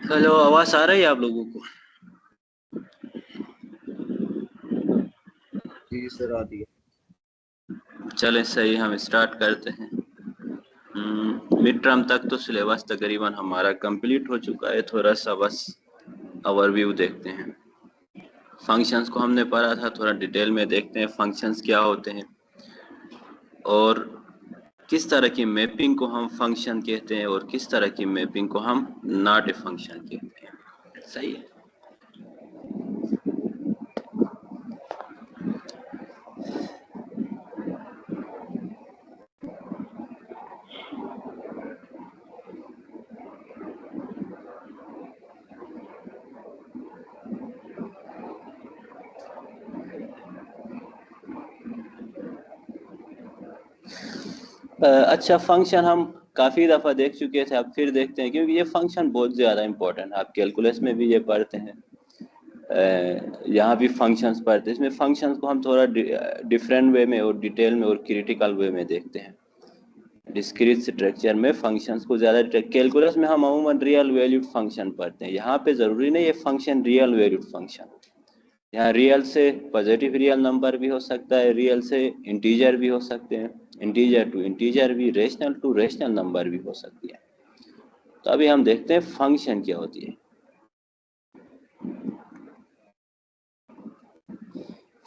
Hello, आवाज आ रही है आप लोगों को? जी सर आ रही है। चलें सही, हम स्टार्ट करते हैं। मिड टर्म तक तो सिलेबस तकरीबन हमारा कंप्लीट हो चुका है। थोड़ा सा बस ओवरव्यू देखते हैं। फंक्शंस को हमने पढ़ा था, थोड़ा डिटेल में देखते हैं फंक्शंस क्या होते हैं और किस तरह की मैपिंग को हम फंक्शन कहते हैं और किस तरह की मैपिंग को हम नॉट ए फंक्शन कहते हैं। सही है। अच्छा, फंक्शन हम काफ़ी दफ़ा देख चुके थे, अब फिर देखते हैं क्योंकि ये फंक्शन बहुत ज़्यादा इंपॉर्टेंट है। आप कैलकुलस में भी ये पढ़ते हैं, यहाँ भी फंक्शंस पढ़ते हैं। इसमें फंक्शंस को हम थोड़ा डिफरेंट वे में और डिटेल में और क्रिटिकल वे में देखते हैं। डिस्क्रीट स्ट्रक्चर में फंक्शंस को ज़्यादा, कैलकुलस में हम अमूमन रियल वैल्यूड फंक्शन पढ़ते हैं। यहाँ पे ज़रूरी नहीं ये फंक्शन रियल वैल्यूड फंक्शन। यहाँ रियल से पॉजिटिव रियल नंबर भी हो सकता है, रियल से इंटीजर भी हो सकते हैं, इंटीजर टू इंटीजर भी, रेशनल टू रेशनल नंबर भी हो सकती है। तो अभी हम देखते हैं फंक्शन क्या होती है।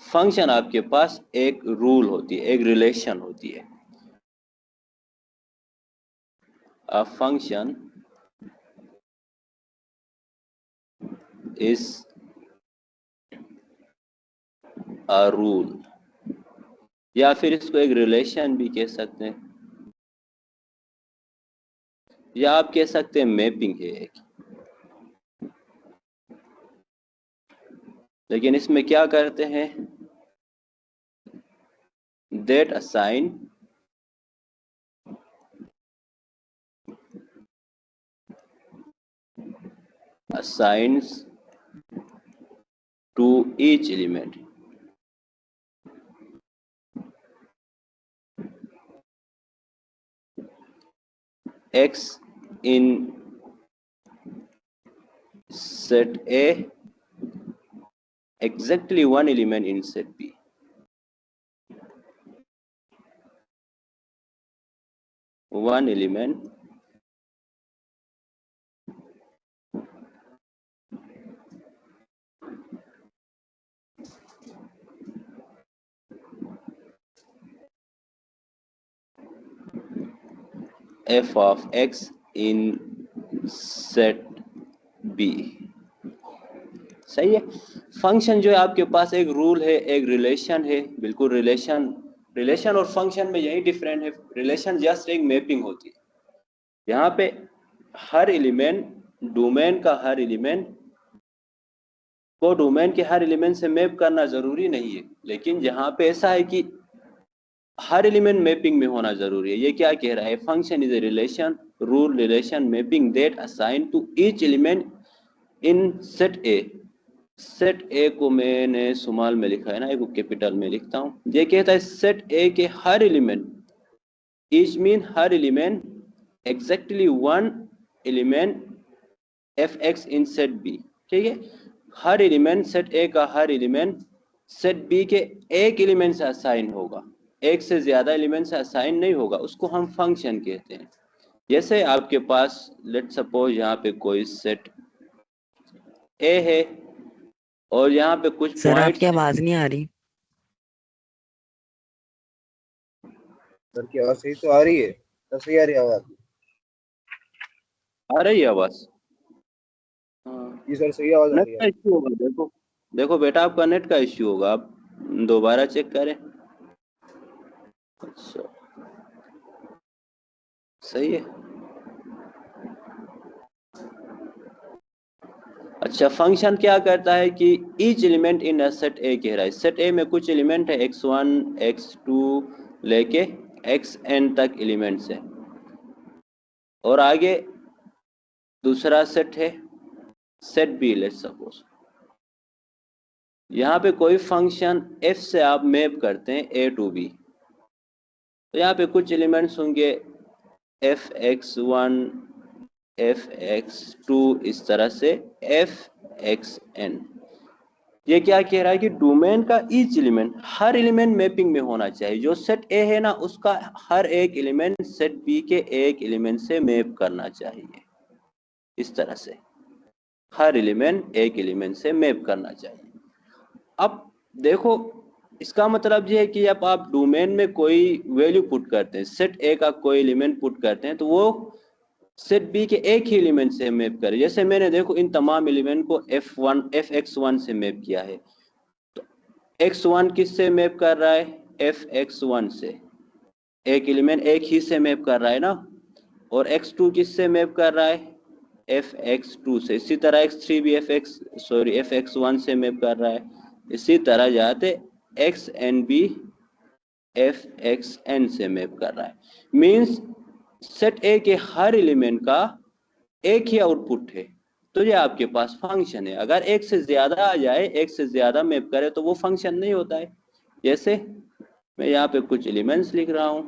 फंक्शन आपके पास एक रूल होती है, एक रिलेशन होती है। A function is a rule, या फिर इसको एक रिलेशन भी कह सकते हैं, या आप कह सकते हैं मैपिंग है एक। लेकिन इसमें क्या करते हैं, that assigns to each element x in set A exactly one element in set B. One element f of x in set B। सही है। फंक्शन जो है आपके पास एक रूल है, एक रिलेशन है, बिल्कुल रिलेशन। रिलेशन और फंक्शन में यही डिफरेंट है। रिलेशन जस्ट एक मैपिंग होती है। यहाँ पे हर एलिमेंट, डोमेन का हर एलिमेंट को डोमेन के हर एलिमेंट से मैप करना जरूरी नहीं है, लेकिन यहाँ पे ऐसा है कि हर एलिमेंट मैपिंग में होना जरूरी है। ये क्या कह रहा है, function is a relation, rule, relation, mapping that assign to each element in set A. Set A को मैंने स्मॉल में लिखा है ना, एक कैपिटल में लिखता हूँ। ये कहता है सेट ए के हर एलिमेंट, ईच मीन हर element, exactly one element f x in set B. ठीक है, हर एलिमेंट सेट ए का हर एलिमेंट सेट बी के एक एलिमेंट से असाइन होगा, एक से ज्यादा एलिमेंट से असाइन नहीं होगा, उसको हम फंक्शन कहते हैं। जैसे आपके पास लेट सपोज यहाँ पे कोई सेट ए है और यहाँ पे कुछ सर आपकी पॉइंट्स आवाज नहीं आ रही। सर की आवाज सही तो आ रही है, सर सही आ रही है आवाज। आ रही है आवाज? जी सर सही आवाज आ नेट रही का है। इश्यू होगा, देखो देखो बेटा, आपका नेट का इश्यू होगा, आप दोबारा चेक करें। अच्छा, सही है। अच्छा, फंक्शन क्या करता है कि ईच एलिमेंट इन सेट ए कह रहा है, सेट ए में कुछ एलिमेंट है x1 x2 लेके xn तक एलिमेंट्स है, और आगे दूसरा सेट है सेट बी। लेट सपोज यहाँ पे कोई फंक्शन f से आप मैप करते हैं a टू b, तो यहाँ पे कुछ एलिमेंट्स होंगे f(x1) fx2 इस तरह से fxn। ये क्या कह रहा है कि डोमेन का ईच एलिमेंट हर एलिमेंट मैपिंग में होना चाहिए। जो सेट ए है ना, उसका हर एक एलिमेंट सेट बी के एक एलिमेंट से मैप करना चाहिए। इस तरह से हर एलिमेंट एक एलिमेंट से मैप करना चाहिए। अब देखो, इसका मतलब ये है कि अब आप डोमेन में कोई वैल्यू पुट करते हैं, सेट ए का कोई एलिमेंट पुट करते हैं, तो वो सेट बी के एक ही एलिमेंट से मैप करे। जैसे मैंने देखो इन तमाम एलिमेंट को fx1 से मैप किया है, तो x1 किससे मैप कर रहा है? fx1 से। एक एलिमेंट एक ही से मैप कर रहा है ना। और x2 किससे मैप कर रहा है? fx2 से। इसी तरह x3 भी fx1 से मैप कर रहा है। इसी तरह जाते xn भी fxn से मैप कर रहा है। मींस सेट ए के हर एलिमेंट का एक ही आउटपुट है, तो ये आपके पास फंक्शन है। अगर एक से ज्यादा आ जाए, एक से ज्यादा मैप करे, तो वो फंक्शन नहीं होता है। जैसे मैं यहाँ पे कुछ एलिमेंट्स लिख रहा हूं,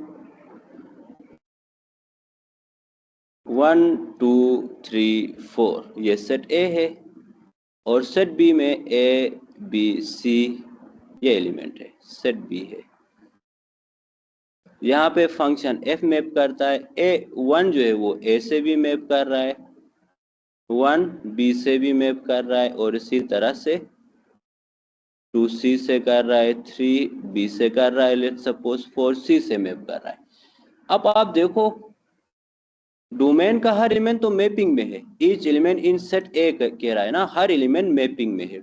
1 2 3 4, ये सेट ए है। और सेट बी में ए बी सी ये एलिमेंट है, सेट बी है। यहाँ पे फंक्शन f मैप करता है। a1 जो है वो a से भी मैप कर रहा है, 1 b से भी मैप कर रहा है, और इसी तरह से 2 c से कर रहा है, 3 b से कर रहा है, लेट्स सपोज 4 c से मैप कर रहा है। अब आप देखो, डोमेन का हर एलिमेंट तो मैपिंग में है। ईच एलिमेंट इन सेट ए कह रहा है ना, हर एलिमेंट मैपिंग में है।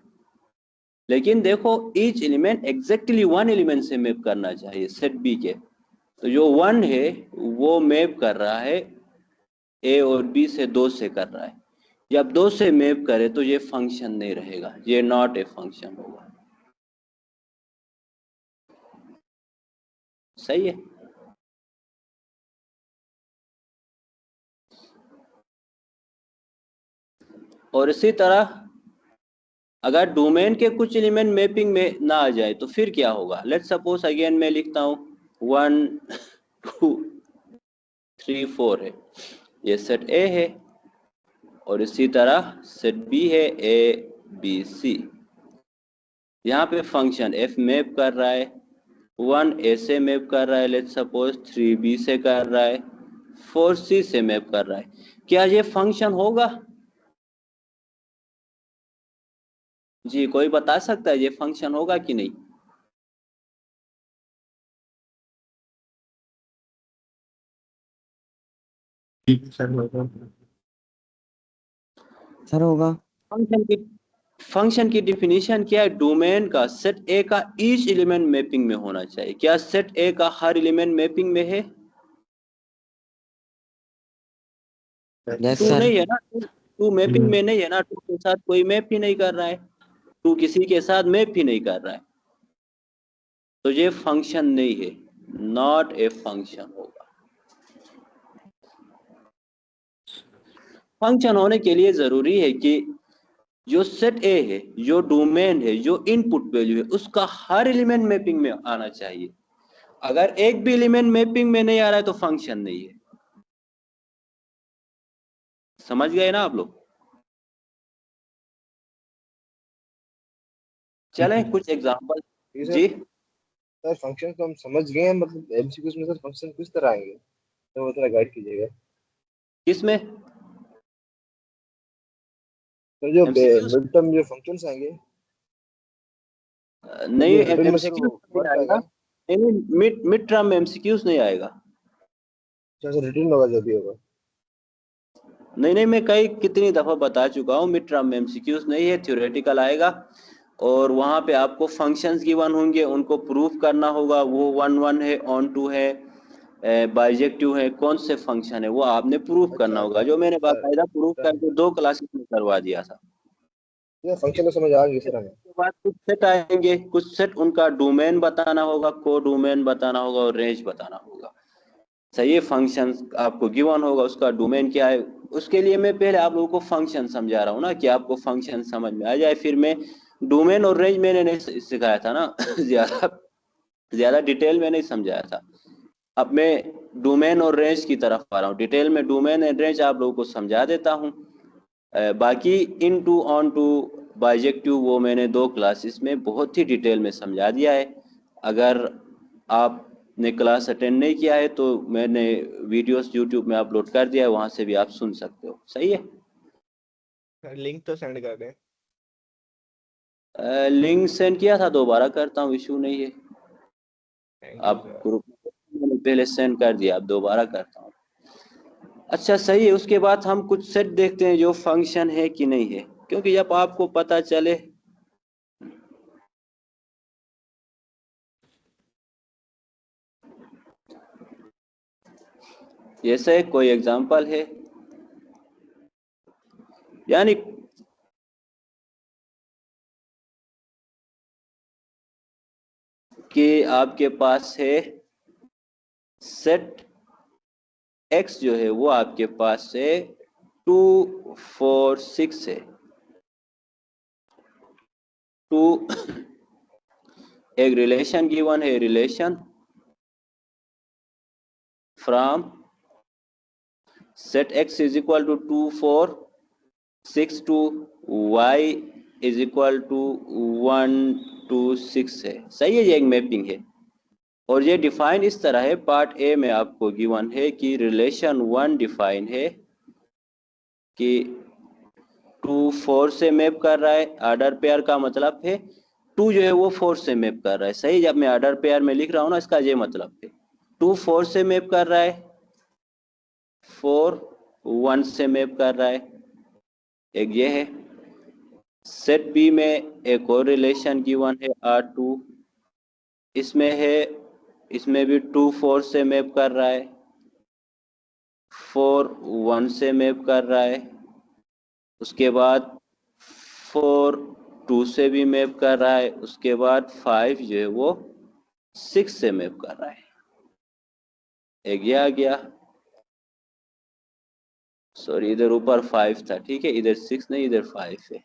लेकिन देखो, each element exactly one element से मैप करना चाहिए सेट बी के। तो जो 1 है वो मैप कर रहा है ए और बी से 2 से कर रहा है। जब 2 से मैप करे तो ये फंक्शन नहीं रहेगा, ये नॉट ए फंक्शन होगा। सही है। और इसी तरह अगर डोमेन के कुछ एलिमेंट मैपिंग में ना आ जाए तो फिर क्या होगा? लेट्स सपोज अगेन मैं लिखता हूं 1 2 3 4 है, ये सेट ए है। और इसी तरह सेट बी है, ए बी सी। यहाँ पे फंक्शन f मैप कर रहा है, 1 a से मैप कर रहा है, लेट्स सपोज 3 b से कर रहा है, 4 c से मैप कर रहा है। क्या ये फंक्शन होगा? जी, कोई बता सकता है ये फंक्शन होगा कि नहीं? सर होगा। फंक्शन की डिफिनीशन क्या है? डोमेन का सेट ए का ईच एलिमेंट मैपिंग में होना चाहिए। क्या सेट ए का हर एलिमेंट मैपिंग में है? Yes two sir. नहीं है ना, टू मैपिंग में नहीं है ना, टू के साथ कोई मैप ही नहीं कर रहा है, टू किसी के साथ मैप ही नहीं कर रहा है, तो ये फंक्शन नहीं है, नॉट ए फंक्शन होगा। फंक्शन होने के लिए जरूरी है कि जो सेट ए है, जो डोमेन है, जो इनपुट वैल्यू है, उसका हर एलिमेंट मैपिंग में आना चाहिए। अगर एक भी एलिमेंट मैपिंग में नहीं आ रहा है तो फंक्शन नहीं है। समझ गए ना आप लोग? चलें कुछ एग्जांपल। जी सर फंक्शन तो हम समझ गए हैं, मतलब एमसीक्यूज में सर फंक्शन किस तरह आएंगे तो वो थोड़ा गाइड कीजिएगा किसमें? सर। जो MCQs? मिड टर्म जो फंक्शंस आएंगे नहीं, जो रिटर्न में सर एमसीक्यूज वो नहीं वर्क आएगा। आएगा। नहीं, मिड टर्म में एमसीक्यूज नहीं आएगा। अच्छा सर, रिटर्न होगा जो भी होगा। नहीं, मैं कई कितनी दफा बता चुका हूँ, मिड टर्म में एमसीक्यूज नहीं है, थ्योरेटिकल आएगा। और वहां पे आपको फंक्शंस गिवन होंगे, उनको प्रूफ करना होगा। वो 1 1 है, ऑन 2 है, बाइजेक्टिव है, कौन से फंक्शन है वो आपने प्रूफ करना अच्छा होगा, जो मैंने सर, बाकायदा प्रूफ सर करके 2 क्लासेस में करवा दिया था। ये फंक्शन तो समझ आ गई सर हमें। उसके बाद कुछ सेट आएंगे, कुछ सेट उनका डोमेन बताना होगा, को डोमेन बताना होगा, और रेंज बताना होगा। सही है, फंक्शन आपको गिवन होगा, उसका डोमेन क्या है। उसके लिए मैं पहले आप लोगों को फंक्शन समझा रहा हूँ ना, कि आपको फंक्शन समझ में आ जाए। फिर मैं डोमेन और रेंज मैंने नहीं सिखाया था ना ज्यादा डिटेल में नहीं समझाया था। अब मैं डोमेन और रेंज की तरफ आ रहा हूँ। डिटेल में डोमेन एंड रेंज आप लोगों को समझा देता हूँ। बाकी इन टू ऑन टू बाइजेक्टिव वो मैंने 2 क्लासेस में बहुत ही डिटेल में समझा दिया है। अगर आपने क्लास अटेंड नहीं किया है तो मैंने वीडियोस यूट्यूब में अपलोड कर दिया है, वहां से भी आप सुन सकते हो। सही है। लिंक तो सेंड कर दें। लिंक सेंड किया था, दोबारा करता हूँ, इशू नहीं है। थैंक यू आप सर। ग्रुप मैंने पहले सेंड कर दिया, अब दोबारा करता हूँ। अच्छा सही है। उसके बाद हम कुछ सेट देखते हैं जो फंक्शन है कि नहीं है, क्योंकि जब आपको पता चले जैसे कोई एग्जांपल है, यानी कि आपके पास है सेट x जो है वो आपके पास है 2 4 6 है। 2 एक रिलेशन गिवन है, relation from set x is equal to 2 4 6 to y is equal to 1 2 6 है। सही है, ये एक मैपिंग है और ये डिफाइन इस तरह है। पार्ट ए में आपको गिवन है कि रिलेशन 1 डिफाइन है कि 2 4 से मैप कर रहा है। ऑर्डर पेयर का मतलब है 2 जो है वो 4 से मैप कर रहा है। सही, जब मैं ऑर्डर पेयर में लिख रहा हूँ ना, इसका ये मतलब है 2 4 से मैप कर रहा है, 4 1 से मैप कर रहा है। एक ये है। सेट बी में एक और रिलेशन गिवन है R2, इसमें है, इसमें भी 2 4 से मैप कर रहा है, 4 1 से मैप कर रहा है। उसके बाद 4 2 से भी मैप कर रहा है। उसके बाद 5 जो है वो 6 से मैप कर रहा है। एक ये आ गया, सॉरी इधर ऊपर 5 था, ठीक है, इधर 6 नहीं, इधर 5 है।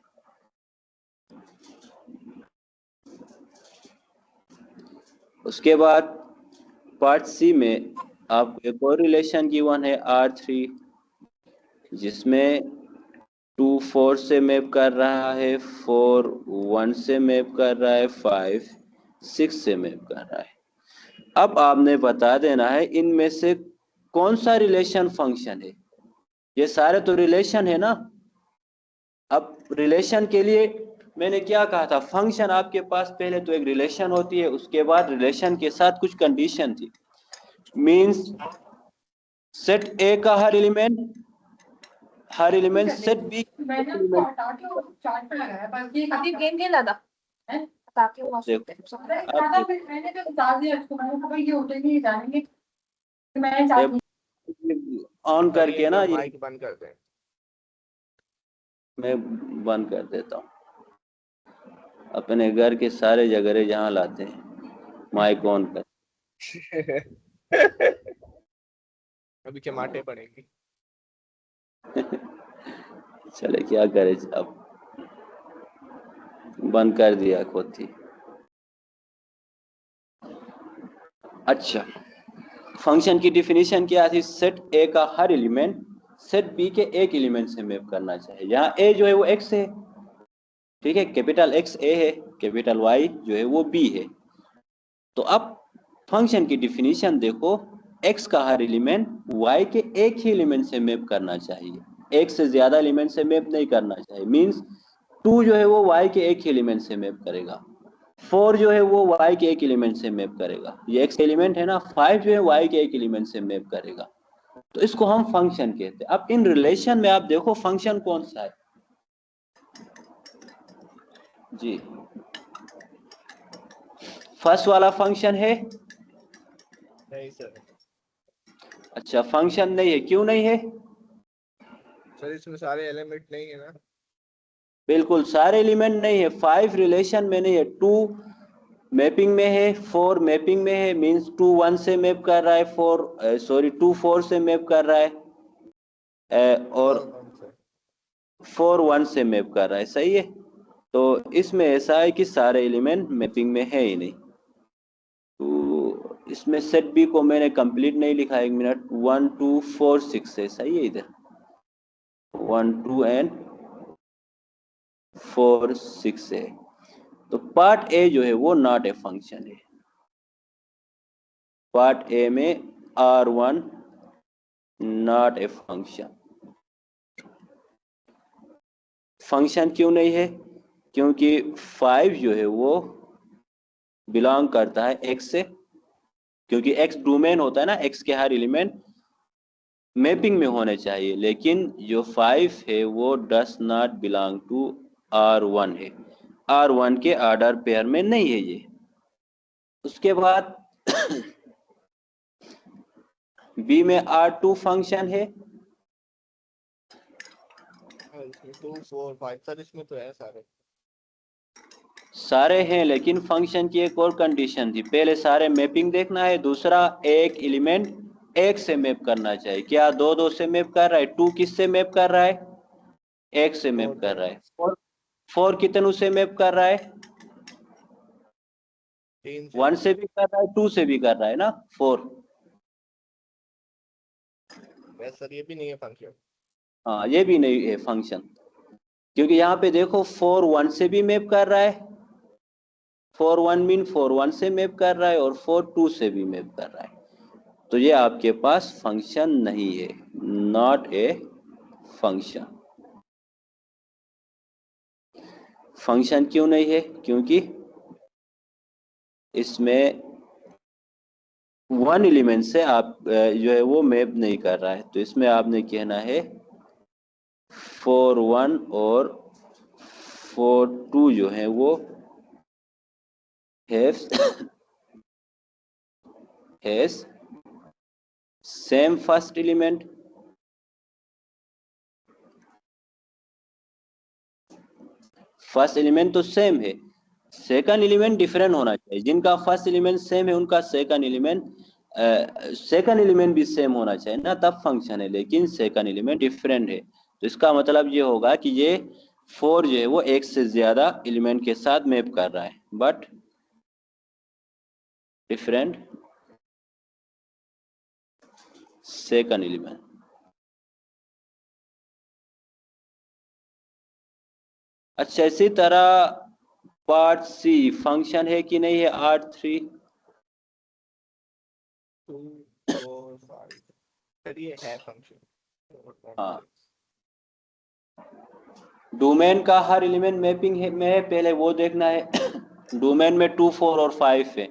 उसके बाद पार्ट सी में आपको एक और रिलेशन गिवन है R3, जिसमें 2 4 से मैप कर रहा है, 4 1 से मैप कर रहा है, 5 6 से मैप कर रहा है। अब आपने बता देना है इनमें से कौन सा रिलेशन फंक्शन है। ये सारे तो रिलेशन है ना। अब रिलेशन के लिए मैंने क्या कहा था, फंक्शन आपके पास पहले तो एक रिलेशन होती है, उसके बाद रिलेशन के साथ कुछ कंडीशन थी। मींस सेट ए का हर element set B element. Chart पे लगाया पर ये कभी गेम खेला था हैं ताकि वो देखो खाना आप फिर मैंने तो बता दिया उसको। मैंने कहा भाई ये होटल नहीं जानेंगे। मैं चाहती ऑन करके ना, ये माइक बंद कर दें। मैं बंद कर देता हूँ। अपने घर के सारे झगड़े जहाँ लाते हैं माइक ऑन कर। अभी चमाटे पड़ेंगे। चले क्या करे, अब बंद कर दिया खुद ही। अच्छा, फंक्शन की डिफिनीशन क्या थी, सेट ए का हर एलिमेंट सेट बी के एक एलिमेंट से मैप करना चाहिए। यहाँ ए जो है वो एक्स है, ठीक है, कैपिटल एक्स ए है, कैपिटल वाई जो है वो बी है। तो अब फंक्शन की डिफिनीशन देखो, एक्स का हर एलिमेंट वाई के एक ही एलिमेंट से मैप करना चाहिए, एक से ज्यादा एलिमेंट से मैप नहीं करना चाहिए। मींस 2 जो है वो वाई के एक ही एलिमेंट से मैप करेगा, 4 जो है वो वाई के एक एलिमेंट से मैप करेगा, ये एक्स एलिमेंट है ना, 5 जो है वाई के एक एलिमेंट से मैप करेगा। तो इसको हम फंक्शन कहते हैं। अब इन रिलेशन में आप देखो फंक्शन कौन सा है जी। फर्स्ट वाला फंक्शन है, नहीं सर। अच्छा फंक्शन नहीं है, क्यों नहीं है? सर इसमें सारे एलिमेंट नहीं है ना। बिल्कुल सारे एलिमेंट नहीं है। 5 रिलेशन में नहीं है, 2 मैपिंग में है, 4 मैपिंग में है। मींस 2 1 से मैप कर रहा है, 2 4 से मैप कर रहा है, और 4 1 से मैप कर रहा है। सही है। तो इसमें ऐसा है कि सारे एलिमेंट मैपिंग में है ही नहीं। तो इसमें सेट बी को मैंने कंप्लीट नहीं लिखा, 1 मिनट। 1 2 4 6 है, सही है। इधर 1 2 एंड 4 6 है। तो पार्ट ए जो है वो नॉट ए फंक्शन है। पार्ट ए में R1 not a function. Function क्यों नहीं है? क्योंकि 5 जो है वो बिलोंग करता है x से, क्योंकि x डोमेन होता है ना, x के हर एलिमेंट मैपिंग में होने चाहिए, लेकिन जो 5 है वो does not belong to R1 है, R1 के ऑर्डर पेयर में नहीं है ये। उसके बाद B में R2 फंक्शन है। इसमें 2 4 5 सर इसमें तो है सारे हैं, लेकिन फंक्शन की एक और कंडीशन थी, पहले सारे मैपिंग देखना है, दूसरा एक एलिमेंट एक से मैप करना चाहिए। क्या 2 2 से मैप कर रहा है? 2 किस से मैप कर रहा है? एक से मैप कर रहा है। 4 कितने से मैप कर रहा है? 1 से भी कर रहा है, 2 से भी कर रहा है ना 4। सर ये भी नहीं है फंक्शन। हाँ, ये भी नहीं है फंक्शन, क्योंकि यहाँ पे देखो 4 1 से भी मैप कर रहा है, 4 1 मीन 4 1 से मैप कर रहा है, और 4 2 से भी मैप कर रहा है। तो ये आपके पास फंक्शन नहीं है, नॉट ए फंक्शन। फंक्शन क्यों नहीं है? क्योंकि इसमें 1 एलिमेंट से आप जो है वो मैप नहीं कर रहा है। तो इसमें आपने कहना है 4 1 और 4 2 जो है वो has same first element. First element तो सेम है, सेकंड एलिमेंट डिफरेंट होना चाहिए। जिनका फर्स्ट एलिमेंट सेम है उनका सेकंड एलिमेंट भी सेम होना चाहिए ना, तब फंक्शन है। लेकिन सेकंड एलिमेंट डिफरेंट है, तो इसका मतलब ये होगा कि ये 4 जो है वो एक से ज्यादा एलिमेंट के साथ मैप कर रहा है, बट डिफरेंट सेकंड एलिमेंट। अच्छा, इसी तरह पार्ट सी फंक्शन है कि नहीं है? R3 2 4 5 सर ये है फंक्शन। हाँ, डोमेन का हर एलिमेंट मैपिंग में है, पहले वो देखना है। डोमेन में 2 4 और 5 है,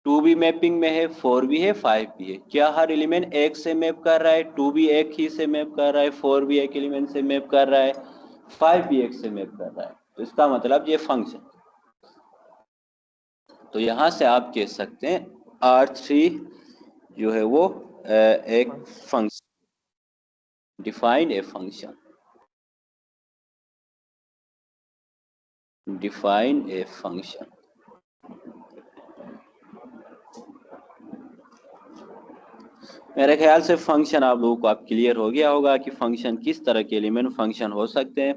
2 भी मैपिंग में है, 4 भी है, 5 भी है। क्या हर एलिमेंट एक से मैप कर रहा है? 2 भी एक ही से मैप कर रहा है, 4 भी एक एलिमेंट से मैप कर रहा है, 5 भी एक से मैप कर रहा है। तो इसका मतलब ये फंक्शन। तो यहां से आप कह सकते हैं R3 जो है वो एक function, define a function, define a function. मेरे ख्याल से फंक्शन आप लोगों को आप क्लियर हो गया होगा कि फंक्शन किस तरह के एलिमेंट फंक्शन हो सकते हैं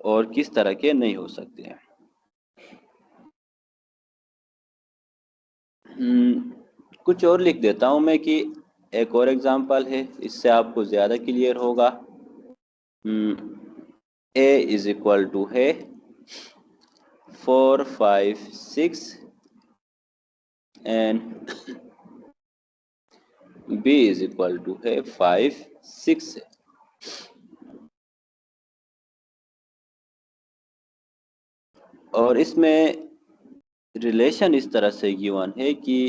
और किस तरह के नहीं हो सकते हैं। कुछ और लिख देता हूं मैं कि एक और एग्जांपल है, इससे आपको ज्यादा क्लियर होगा। A इज इक्वल टू है 4 5 6 and B is equal to है 5 6 है। और इसमें रिलेशन इस तरह से गिवन है कि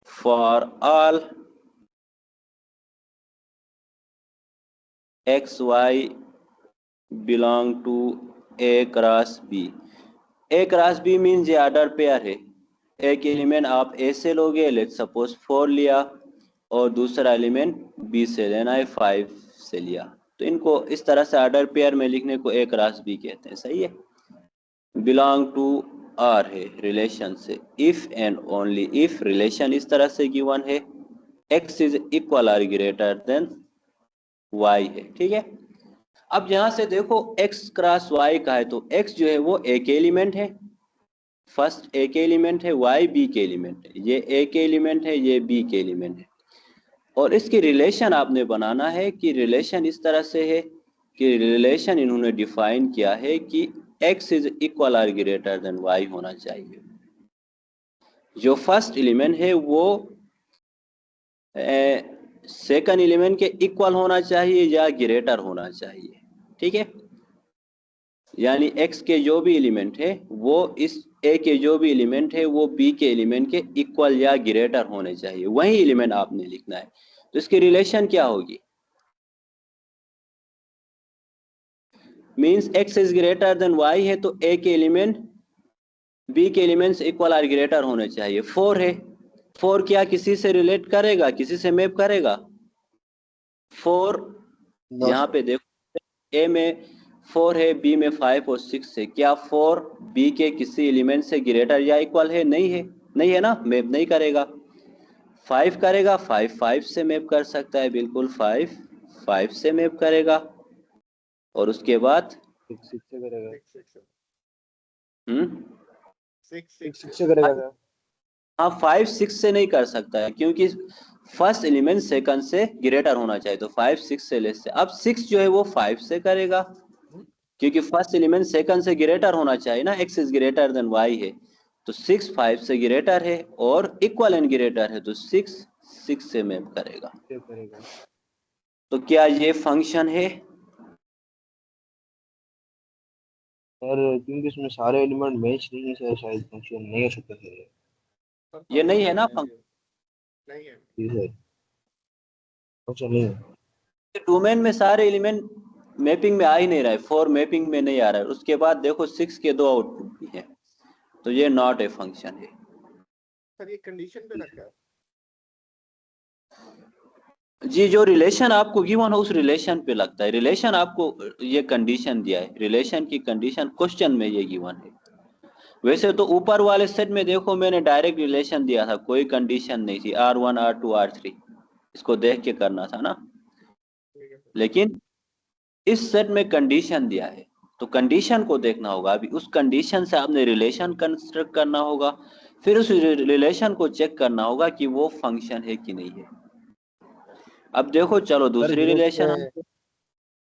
for all x Y belong to A cross B। A cross B means ये ऑर्डर पेयर है। एक एलिमेंट आप A से लोगे, लेट सपोज 4 लिया, और दूसरा एलिमेंट B से लेना है, 5 से लिया। तो इनको इस तरह से ऑर्डर पेयर में लिखने को A क्रॉस B कहते हैं, सही है। बिलोंग टू R है रिलेशन से, if and only if relation इस तरह से गिवन है x इज इक्वल और ग्रेटर देन y है, ठीक है। अब यहां से देखो x क्रॉस y का है, तो x जो है वो एक एलिमेंट है, फर्स्ट ए के एलिमेंट है, वाई बी के एलिमेंट है, ये ए के एलिमेंट है, ये बी के एलिमेंट है। और इसकी रिलेशन आपने बनाना है कि रिलेशन इस तरह से है कि रिलेशन इन्होंने डिफाइन किया है कि x इज इक्वल और ग्रेटर देन y होना चाहिए। जो फर्स्ट एलिमेंट है वो सेकंड एलिमेंट के इक्वल होना चाहिए या ग्रेटर होना चाहिए, ठीक है। यानी x के जो भी एलिमेंट है वो इस a के जो भी एलिमेंट है वो b के एलिमेंट के इक्वल या ग्रेटर होने चाहिए, वही एलिमेंट आपने लिखना है। तो इसकी रिलेशन क्या होगी? Means x is greater than y है तो a के एलिमेंट b के एलिमेंट से इक्वल और ग्रेटर होने चाहिए। 4 है, 4 क्या किसी से रिलेट करेगा, किसी से मैप करेगा? 4 यहाँ पे देखो a में 4 है, b में 5 और 6 है, क्या 4 b के किसी एलिमेंट से ग्रेटर या इक्वल है? नहीं है, नहीं है ना, मैप नहीं करेगा। 5 करेगा, 5 5 से मैप कर सकता है, बिल्कुल 5 5 से मैप करेगा। और उसके बाद 6 से करेगा, 6 से करेगा। हाँ 5 6 से नहीं कर सकता है क्योंकि फर्स्ट एलिमेंट सेकंड से ग्रेटर होना चाहिए, तो 5 6 से लेस से। अब 6 जो है वो 5 से करेगा क्योंकि फर्स्ट एलिमेंट सेकंड से ग्रेटर होना चाहिए ना, x is greater than y है, तो 6 5 से ग्रेटर है और इक्वल एंड ग्रेटर है, तो 6 6 से मैप करेगा। तो क्या ये फंक्शन है? सर क्योंकि इसमें सारे एलिमेंट मैच नहीं है सर, शायद फंक्शन नहीं हो सकता सर। ये नहीं है ना फंक्शन, नहीं है जी सर, फंक्शन नहीं है। डोमेन में सारे एलिमेंट मैपिंग में आ ही नहीं रहा है, 4 मैपिंग में नहीं आ रहा है। उसके बाद देखो 6 के 2 आउटपुट भी हैं, तो ये नॉट ए फंक्शन है सर। ये कंडीशन पे रखा है जी। जो रिलेशन आपको गिवन हो उस रिलेशन पे लगता है। रिलेशन आपको ये कंडीशन दिया है, रिलेशन की कंडीशन क्वेश्चन में ये गिवन है। वैसे तो ऊपर वाले सेट में देखो मैंने डायरेक्ट रिलेशन दिया था, कोई कंडीशन नहीं थी, R1 R2 R3, इसको देख के करना था ना। लेकिन इस सेट में कंडीशन दिया है तो कंडीशन को देखना होगा। अभी उस कंडीशन से आपने रिलेशन कंस्ट्रक्ट करना होगा, फिर उस रिलेशन को चेक करना होगा कि वो फंक्शन है कि नहीं है। अब देखो चलो दूसरी रिलेशन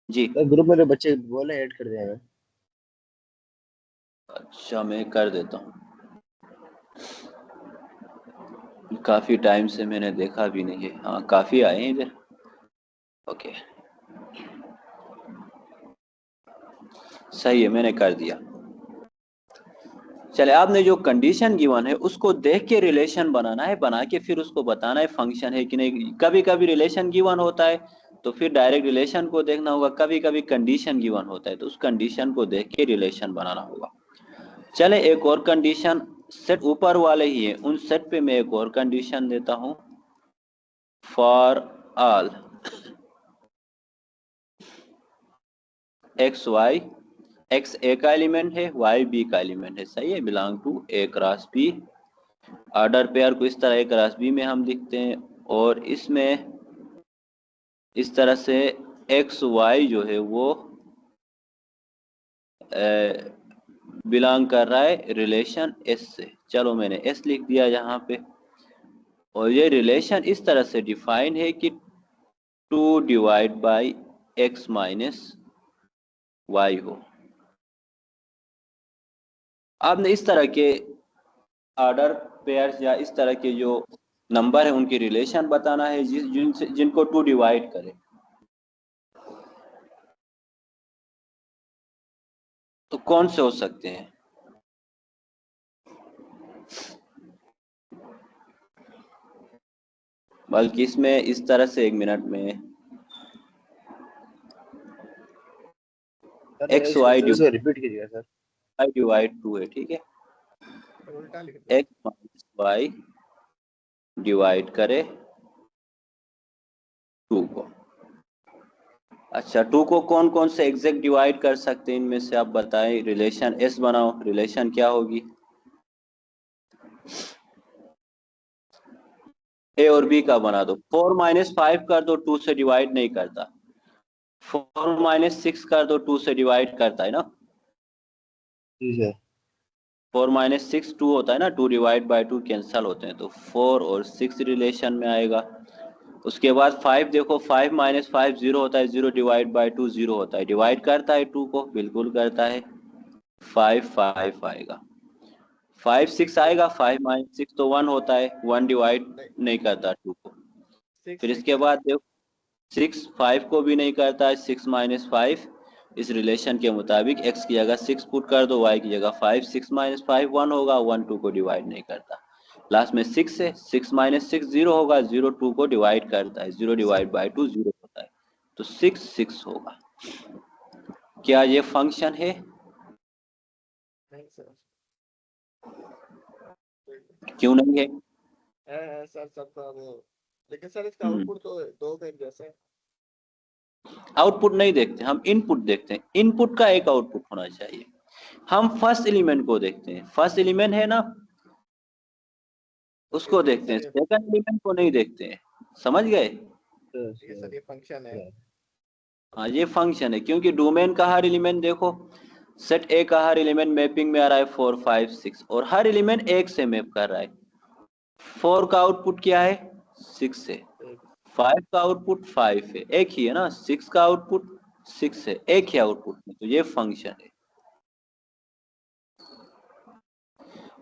जी। ग्रुप में बच्चे बोले ऐड कर दिया है। अच्छा मैं कर देता हूँ, काफी टाइम से मैंने देखा भी नहीं है। हाँ काफी आए हैं इधर, ओके सही है, मैंने कर दिया। चले आपने जो कंडीशन गिवन है उसको देख के रिलेशन बनाना है, बना के फिर उसको बताना है फंक्शन है कि नहीं। कभी कभी रिलेशन गिवन होता है तो फिर डायरेक्ट रिलेशन को देखना होगा, कभी कभी कंडीशन गिवन होता है तो उस कंडीशन को देख के रिलेशन बनाना होगा। चले एक और कंडीशन, सेट ऊपर वाले ही है उन सेट पे मैं एक और कंडीशन देता हूं, for all x y, x A का एलिमेंट है, वाई बी का एलिमेंट है, सही है, belong to A cross B. Order pair को इस तरह ए क्रॉस बी में हम लिखते हैं और इसमें इस तरह से एक्स वाई जो है वो बिलोंग कर रहा है रिलेशन एस से। चलो मैंने एस लिख दिया यहाँ पे, और ये रिलेशन इस तरह से डिफाइन है कि 2 divide by X minus Y हो। आपने इस तरह के ऑर्डर पेयर्स या इस तरह के जो नंबर है उनकी रिलेशन बताना है जिनको 2 डिवाइड करे। तो कौन से हो सकते हैं? बल्कि इसमें इस तरह से, एक मिनट में, एक्स वाई रिपीट कीजिएगा सर। वाई डिवाइड 2 है, ठीक है, उल्टा लिख दो। एक्स माइनस वाई डिवाइड करे 2 को। अच्छा 2 को कौन कौन से एग्जैक्ट डिवाइड कर सकते हैं इनमें से आप बताएं। रिलेशन एस बनाओ, रिलेशन क्या होगी? ए और बी का बना दो। 4 माइनस 5 कर दो, 2 से डिवाइड नहीं करता। 4 माइनस 6 कर दो, 2 से डिवाइड करता है ना। जी सर। 4 माइनस 6 2 होता है ना, 2 डिवाइड बाई 2 कैंसल होते हैं, तो 4 और 6 रिलेशन में आएगा। उसके बाद 5 देखो, 5 माइनस 5 0 होता है, 0 डिवाइड बाई 2 0 होता है, डिवाइड करता है 2 को, बिल्कुल करता है, 5 5 आएगा। 5 6 आएगा, 5 माइनस 6 तो 1 होता है, 1 डिवाइड नहीं करता 2 को। फिर इसके बाद देखो 6 5 को भी नहीं करता है, 6 माइनस 5 इस रिलेशन के मुताबिक x की जगह 6 पुट कर दो, y की जगह 5, 6 माइनस 5 1 होगा, 1 2 को डिवाइड नहीं करता। लास्ट में 6 है, 6 माइनस 6 0 होगा, 0 2 को डिवाइड करता है, 0 डिवाइड बाई 2 0 होता है, तो 6 6 होगा। क्या ये फंक्शन है? नहीं सर, क्यों नहीं है? सर सब का वो, लेकिन सर इसका आउटपुट तो दो का एक जैसा है। आउटपुट नहीं देखते हम, इनपुट देखते हैं। इनपुट का एक आउटपुट होना चाहिए। हम फर्स्ट एलिमेंट को देखते हैं, फर्स्ट एलिमेंट है ना, उसको देखते हैं, सेकंड एलिमेंट को नहीं देखते हैं। समझ गए? ये सर ये फंक्शन है। हाँ ये फंक्शन है, क्योंकि डोमेन का हर एलिमेंट देखो, सेट ए का हर एलिमेंट मैपिंग में आ रहा है 4 5 6 और हर एलिमेंट 1 से मैप कर रहा है। 4 का आउटपुट क्या है? 6 है। 5 का आउटपुट 5 है, एक ही है ना। 6 का आउटपुट 6 है, एक ही आउटपुट है, तो ये फंक्शन है।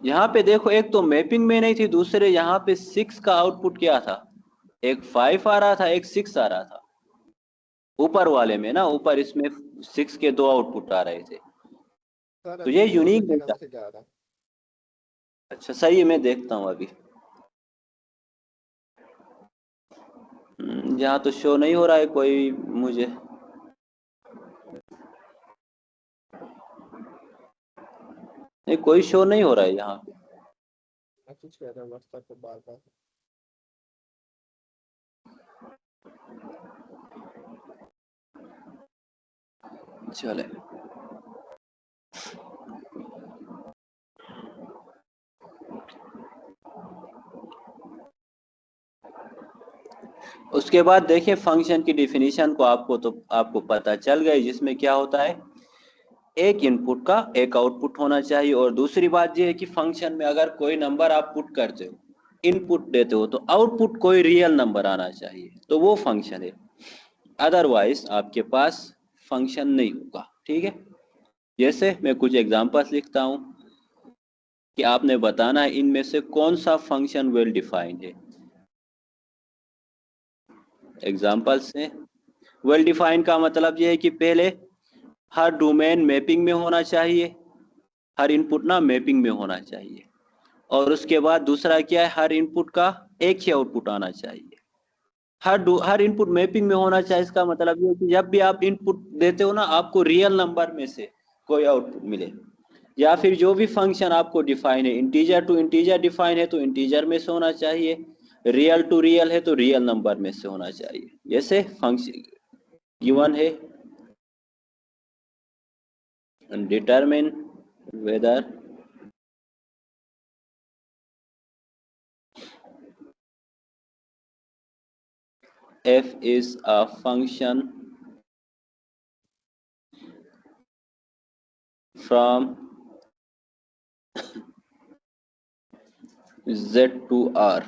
यहाँ पे देखो, एक तो मैपिंग में नहीं थी, दूसरे यहाँ पे 6 का आउटपुट क्या था? एक 5 आ रहा था, एक 6 आ रहा था। ऊपर वाले में ना, ऊपर इसमें 6 के दो आउटपुट आ रहे थे, तो ये यूनिक डेटा। अच्छा सही है, मैं देखता हूँ अभी। यहाँ तो शो नहीं हो रहा है कोई मुझे। नहीं, कोई शो नहीं हो रहा है यहाँ पे। मैसेज कर रहा है व्हाट्सएप पे बार बार। चले, उसके बाद देखिए फंक्शन की डिफिनीशन को, आपको पता चल गई, जिसमें क्या होता है, एक इनपुट का एक आउटपुट होना चाहिए। और दूसरी बात यह है कि फंक्शन में अगर कोई नंबर आप पुट करते हो, इनपुट देते हो, तो आउटपुट कोई रियल नंबर आना चाहिए, तो वो फंक्शन है। अदरवाइज आपके पास फंक्शन नहीं होगा। ठीक है, जैसे मैं कुछ एग्जांपल्स लिखता हूं कि आपने बताना है इनमें से कौन सा फंक्शन वेल डिफाइंड है। एग्जांपल्स है, वेल डिफाइंड का मतलब यह है कि पहले हर डोमेन मैपिंग में होना चाहिए, हर इनपुट ना मैपिंग में होना चाहिए, और उसके बाद दूसरा क्या है, हर इनपुट का एक ही आउटपुट आना चाहिए। हर इनपुट मैपिंग में होना चाहिए, इसका मतलब ये है कि जब भी आप इनपुट देते हो ना, आपको रियल नंबर में से कोई आउटपुट मिले। या फिर जो भी फंक्शन आपको डिफाइन है, इंटीजर टू इंटीजर डिफाइन है तो इंटीजर में से होना चाहिए, रियल टू रियल है तो रियल नंबर में से होना चाहिए। जैसे फंक्शन गिवन है, determine whether f is a function from z to r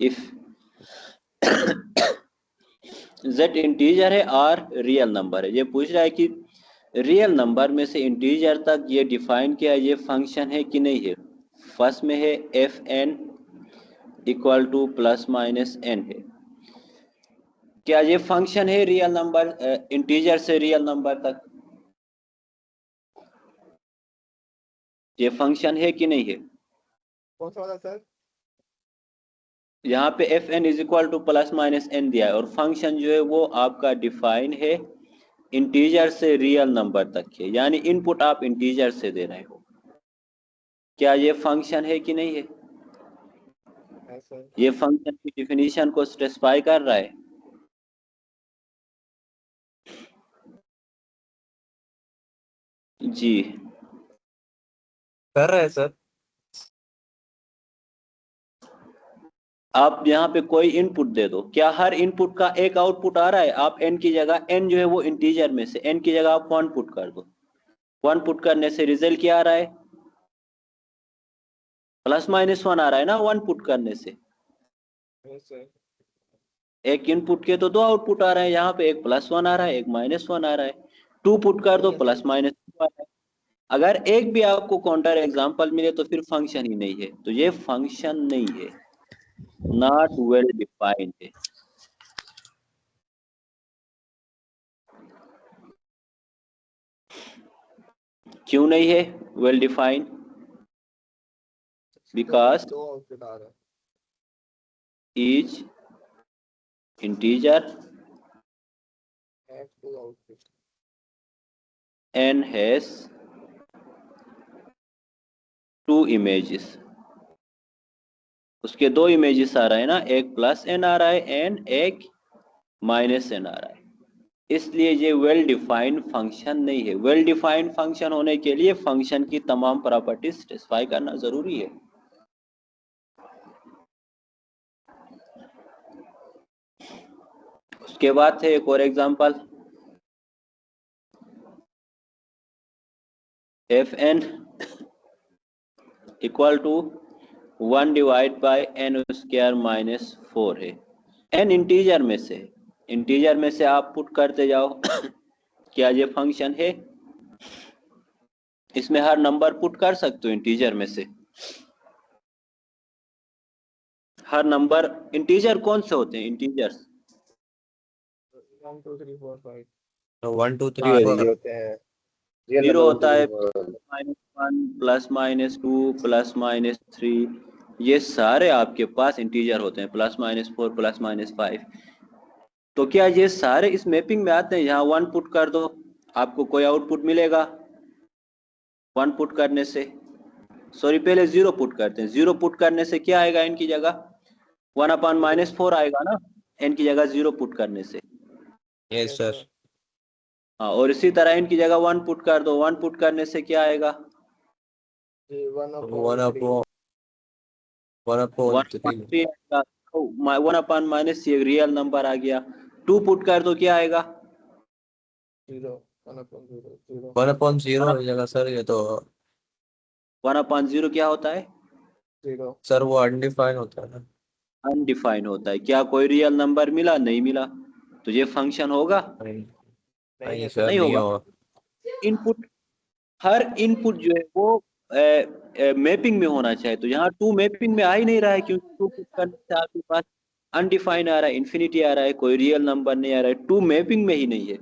if z integer है, r रियल नंबर है। ये पूछ रहा है कि रियल नंबर में से इंटीजर तक ये डिफाइन किया, ये फंक्शन है कि नहीं है। फर्स्ट में है F N equal to plus minus N है, क्या ये फंक्शन है रियल नंबर, इंटीजर से रियल नंबर तक? ये फंक्शन है कि नहीं है? कौन सा वाला सर? यहाँ पे F N is equal to plus minus N दिया है, और फंक्शन जो है वो आपका डिफाइन है इंटीजर से रियल नंबर तक है, यानी इनपुट आप इंटीजर से दे रहे हो। क्या ये फंक्शन है कि नहीं है? सर ये फंक्शन की डिफिनीशन को स्पेसिफाई कर रहा है। जी कर रहा है सर। आप यहाँ पे कोई इनपुट दे दो, क्या हर इनपुट का एक आउटपुट आ रहा है? आप n की जगह, n जो है वो इंटीजर में से, n की जगह आप 1 पुट कर दो, 1 पुट करने से रिजल्ट क्या आ रहा है? प्लस माइनस 1 आ रहा है ना 1 पुट करने से। Yes sir. एक इनपुट के तो 2 आउटपुट आ रहे हैं, यहाँ पे एक +1 आ रहा है, एक -1 आ रहा है। 2 पुट कर दो प्लस माइनस 2 आ रहा है। अगर एक भी आपको काउंटर एग्जांपल मिले तो फिर फंक्शन ही नहीं है, तो ये फंक्शन नहीं है, नॉट वेल डिफाइंड है। क्यों नहीं है वेल डिफाइंड? बिकॉज दो आउटपुट आ रहा है। each integer have to output n has 2 images। उसके 2 इमेजेस आ रहे हैं ना, एक +n आ रहा है एंड एक -n आ रहा है, इसलिए ये वेल डिफाइंड फंक्शन नहीं है। वेल डिफाइंड फंक्शन होने के लिए फंक्शन की तमाम प्रॉपर्टीज स्पेसिफाई करना जरूरी है। उसके बाद है एक और example, fn equal to 1 divide by n square -4 है। n इंटीजर में से आप पुट करते जाओ क्या ये फंक्शन है? इसमें हर नंबर पुट कर सकते हो इंटीजर में से। हर नंबर इंटीजर कौन से होते हैं? इंटीजर्स 1 2 3 4 5 तो 1 2 3 ये 4 होते हैं रियल 0 होता है, नंबर। -1 +-2 +-3, ये सारे आपके पास इंटीजर होते हैं, +-4 +-5। तो क्या ये सारे इस मैपिंग में आते हैं? यहाँ 1 पुट कर दो, आपको कोई आउटपुट मिलेगा 1 पुट करने से। सॉरी, पहले 0 पुट करते हैं। 0 पुट करने से क्या आएगा इनकी जगह? 1/-4 आएगा ना n की जगह 0 पुट करने से। Yes sir. हाँ, और इसी तरह इनकी जगह 1 पुट कर दो, 1 पुट करने से क्या आएगा? 1 1 upon 3 1/3 आएगा। 1/- ये रियल नंबर आ गया। 2 पुट कर दो, क्या आएगा? 0 1/0 1 upon 0 हो जाएगा सर। ये तो 1/0 क्या होता है? 0 सर वो अनडिफाइंड होता है ना। अनडिफाइंड होता है। क्या कोई रियल नंबर मिला? नहीं मिला, तो ये फंक्शन होगा? नहीं सर, नहीं नहीं होगा। होगा। इनपुट, हर इनपुट जो है वो मैपिंग में होना चाहिए। तो यहाँ 2 मैपिंग में आ ही नहीं रहा है, क्योंकि 2 पुट करने से आपके पास अनडिफाइंड आ रहा है, इन्फिनिटी आ रहा है, कोई रियल नंबर नहीं आ रहा है, 2 मैपिंग में ही नहीं है।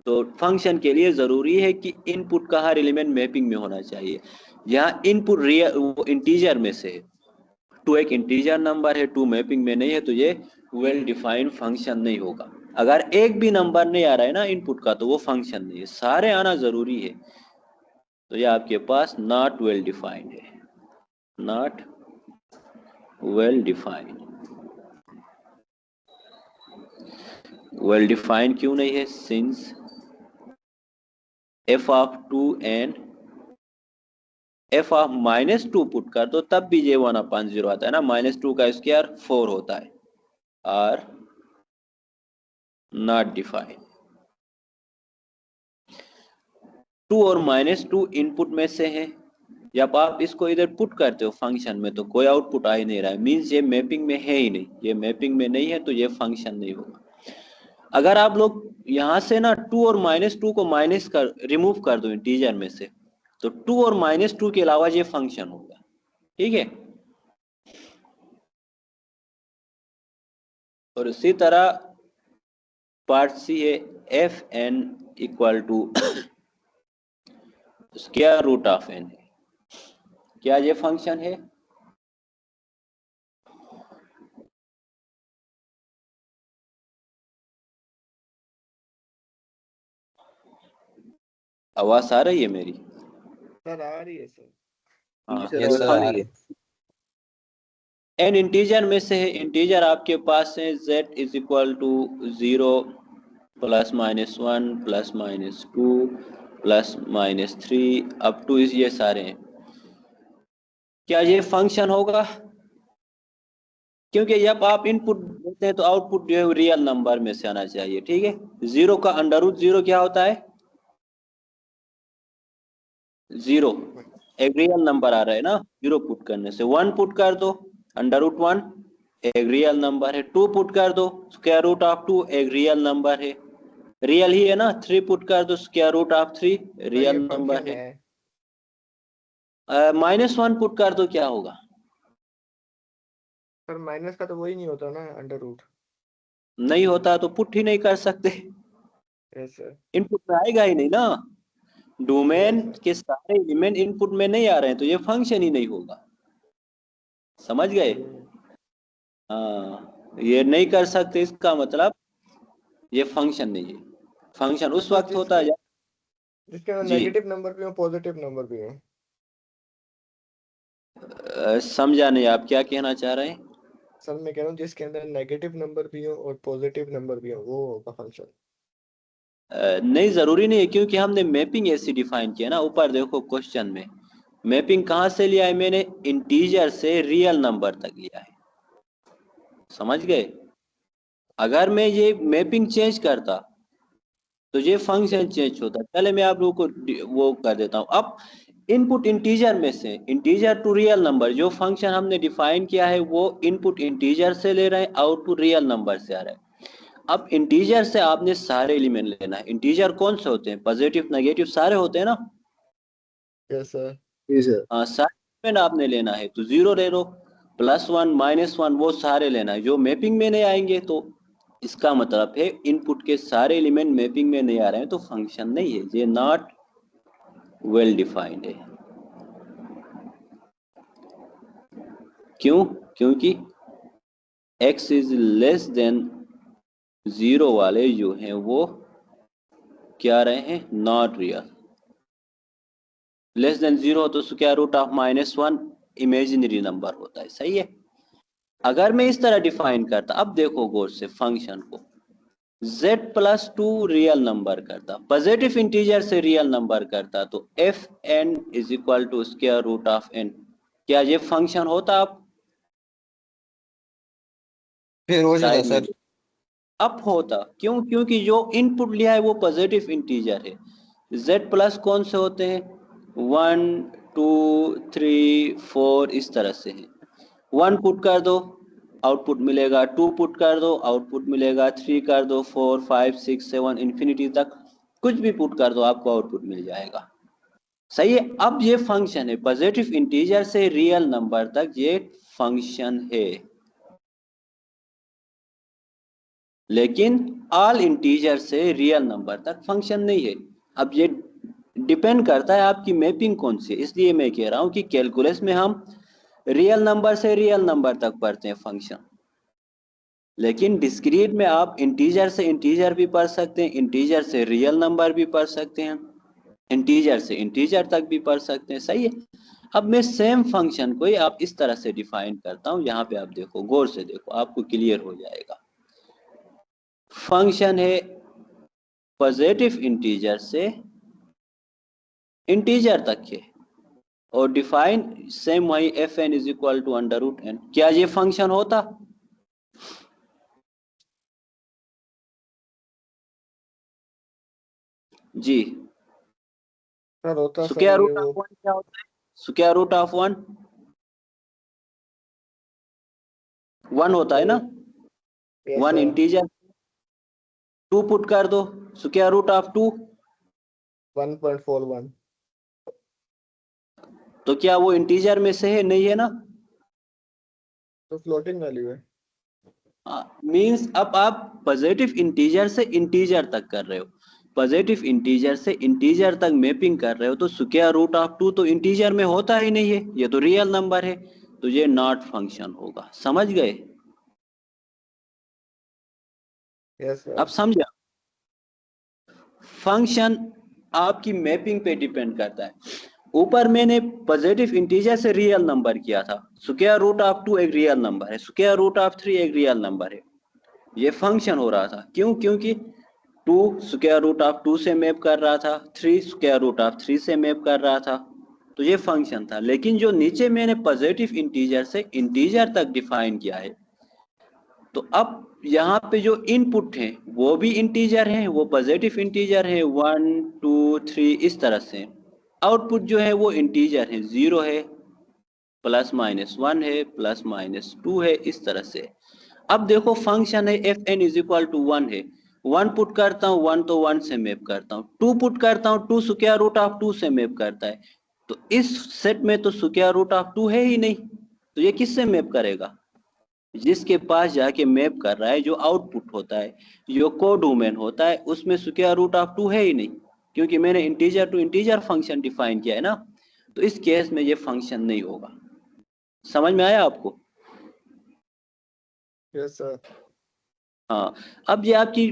तो फंक्शन के लिए जरूरी है कि इनपुट का हर एलिमेंट मैपिंग में होना चाहिए। यहाँ इनपुट रियल वो इंटीजर में से है, 2 एक इंटीजर नंबर है, 2 मैपिंग में नहीं है, तो ये वेल डिफाइंड फंक्शन नहीं होगा। अगर एक भी नंबर नहीं आ रहा है ना इनपुट का, तो वो फंक्शन नहीं है, सारे आना जरूरी है। तो ये आपके पास नॉट वेल डिफाइंड है, not well defined. Well defined क्यों नहीं है? Since f(2) and f(-2) put कर दो तब भी ये 1/0 आता है ना, -2 का स्क्वायर 4 होता है, आर नॉट डिफाइंड। 2 और -2 इनपुट में से है। जब आप इसको इधर पुट करते हो फंक्शन में, तो कोई आउटपुट आ ही नहीं रहा है, मीन्स ये मैपिंग में है ही नहीं। ये मैपिंग में नहीं है तो ये फंक्शन नहीं होगा। अगर आप लोग यहाँ से ना 2 और -2 को रिमूव कर दो इंटीजर में से, तो 2 और -2 के अलावा ये फंक्शन होगा। ठीक है। और इसी तरह पार्ट सी है fn equal to square root of n है। क्या ये फंक्शन है? आवाज आ रही है मेरी? सर आ रही है सर। हाँ, यस सर, आ रही है। n इंटीजर में से है। इंटीजर आपके पास है z is equal to 0 +-1 +-2 +-3 up to ये सारे हैं। क्या ये फंक्शन होगा? क्योंकि जब आप इनपुट देते हैं तो आउटपुट जो है रियल नंबर में से आना चाहिए। ठीक है। 0 का √0 क्या होता है? 0। एक रियल नंबर आ रहा है ना, 0 पुट करने से। 1 पुट कर दो, √1 एक रियल नंबर है। 2 पुट कर दो, √2 एक रियल नंबर है, रियल ही है ना। 3 पुट कर दो, √3 सर रियल ये नंबर फंक्शन है। है। -1 पुट कर दो, क्या होगा? सर माइनस का तो वही नहीं होता ना, √। नहीं होता तो पुट ही नहीं कर सकते, यस सर। इनपुट में आएगा ही नहीं ना। Domain yes sir. के सारे एलिमेंट इनपुट में नहीं आ रहे हैं तो ये फंक्शन ही नहीं होगा। समझ गए? हाँ, ये नहीं कर सकते, इसका मतलब ये फंक्शन नहीं है। फंक्शन उस सर वक्त होता है जिसके अंदर जी। नेगेटिव नंबर भी हो, पॉजिटिव नंबर भी हो। समझा नहीं, आप क्या कहना चाह रहे हैं? सर मैं कह रहा हूँ जिसके अंदर नेगेटिव नंबर भी हो और पॉजिटिव नंबर भी हो, वो होगा फंक्शन। नहीं, जरूरी नहीं है, क्योंकि हमने मैपिंग ऐसी डिफाइन किया ना। ऊपर देखो क्वेश्चन में मैपिंग कहाँ से लिया है मैंने? इंटीजर से रियल नंबर तक लिया है। समझ गए? अगर मैं ये मैपिंग चेंज करता तो ये फंक्शन चेंज होता। पहले मैं आप लोगों को वो कर देता हूँ। अब इनपुट इंटीजर में से, इंटीजर टू रियल नंबर, जो फंक्शन हमने डिफाइन किया है वो इनपुट इंटीजर से ले रहे हैं, आउटपुट रियल नंबर से आ रहा है। अब इंटीजर से आपने सारे एलिमेंट लेना है। इंटीजर कौन से होते हैं? पॉजिटिव, नेगेटिव सारे होते हैं ना। Yes sir. जी सर। हाँ, सारे एलिमेंट आपने लेना है, तो 0 ले लो, +1 -1 वो सारे लेना है। जो मैपिंग में नहीं आएंगे तो इसका मतलब है इनपुट के सारे एलिमेंट मैपिंग में नहीं आ रहे हैं तो फंक्शन नहीं है, ये नॉट वेल डिफाइंड है। क्यों? क्योंकि x इज लेस देन 0 वाले जो हैं वो क्या रहे हैं? Not real. लेस देन 0 तो √(-1) इमेजिनरी नंबर होता है। सही है? अगर मैं इस तरह डिफाइन करता, अब देखो गौर से फंक्शन को, z+2 रियल नंबर करता, पॉजिटिव इंटीजर से रियल नंबर करता, तो fn = √n। क्या ये फंक्शन होता? आप फिर हो जाता शायद सर। नहीं। अब होता, क्यों? क्योंकि जो इनपुट लिया है वो पॉजिटिव इंटीजर है। z+ कौन से होते हैं? 1 2 3 4 इस तरह से है। 1 पुट कर दो, आउटपुट मिलेगा। 2 पुट कर दो, आउटपुट मिलेगा। 3 कर दो, 4 5 6 7 इन्फिनिटी तक कुछ भी पुट कर दो, आपको आउटपुट मिल जाएगा। सही है? अब ये फंक्शन है, पॉजिटिव इंटीजर से रियल नंबर तक ये फंक्शन है, लेकिन ऑल इंटीजर से रियल नंबर तक फंक्शन नहीं है। अब ये डिपेंड करता है आपकी मैपिंग कौन सी है। इसलिए मैं कह रहा हूं कि कैलकुलस में हम रियल नंबर से रियल नंबर तक पढ़ते हैं फंक्शन, लेकिन डिस्क्रीट में आप इंटीजर से इंटीजर भी पढ़ सकते हैं, इंटीजर से रियल नंबर भी पढ़ सकते हैं, इंटीजर से इंटीजर तक भी पढ़ सकते हैं। सही है? अब मैं सेम फंक्शन को ही आप इस तरह से डिफाइन करता हूं। यहाँ पे आप देखो, गौर से देखो, आपको क्लियर हो जाएगा। फंक्शन है पॉजिटिव इंटीजर से इंटीजर तक है और डिफाइन सेम वही fn = √n। क्या ये फंक्शन होता? जी। सर होता सर स्क्वायर ये रूट वो। ऑफ 1 क्या होता है? स्क्वायर रूट ऑफ 1 1 होता है ना। Yes 1 sir. इंटीजर। 2 पुट कर दो, स्क्वायर रूट ऑफ 2। 1.41। तो क्या वो इंटीजर में से है? नहीं है ना। तो फ्लोटिंग वैल्यू है। मींस अब आप पॉजिटिव इंटीजर से इंटीजर तक कर रहे हो, पॉजिटिव इंटीजर से इंटीजर तक मैपिंग कर रहे हो, तो स्क्वायर रूट ऑफ 2 तो इंटीजर में होता ही नहीं है, ये तो रियल नंबर है, तो ये नॉट फंक्शन होगा। समझ गए? यस अब सर। समझा? फंक्शन आपकी मैपिंग पे डिपेंड करता है। ऊपर मैंने पॉजिटिव इंटीजर से रियल नंबर किया था, स्क्वायर रूट ऑफ 2 एक रियल नंबर है, स्क्वायर रूट ऑफ 3 एक रियल नंबर है, ये फंक्शन हो रहा था। क्यों? क्योंकि 2 स्क्वायर रूट ऑफ 2 से मैप कर रहा था, 3 स्क्वायर रूट ऑफ 3 से मैप कर रहा था, तो ये फंक्शन था। लेकिन जो नीचे मैंने पॉजिटिव इंटीजर से इंटीजर तक डिफाइन किया है, तो अब यहाँ पे जो इनपुट है वो भी इंटीजर है, वो पॉजिटिव इंटीजर है, 1 2 3 इस तरह से। आउटपुट जो है वो इंटीजर है, 0 है, ±1 है, ±2 है, इस तरह से। अब देखो फंक्शन है F N is equal to 1 है, 1 पुट करता हूँ 1 तो 1 से मैप करता हूँ, 2 पुट करता हूँ 2 स्क्वायर रूट ऑफ 2 से मैप करता है। तो इस सेट में तो स्क्वायर रूट ऑफ 2 है ही नहीं, तो ये किससे मैप करेगा? जिसके पास जाके मैप कर रहा है, जो आउटपुट होता है, जो कोडोमेन होता है, उसमें स्क्वायर रूट ऑफ 2 है ही नहीं, क्योंकि मैंने integer to integer function define किया है ना। तो इस केस में ये फंक्शन नहीं होगा। समझ में आया आपको? Yes sir. हाँ, अब ये आपकी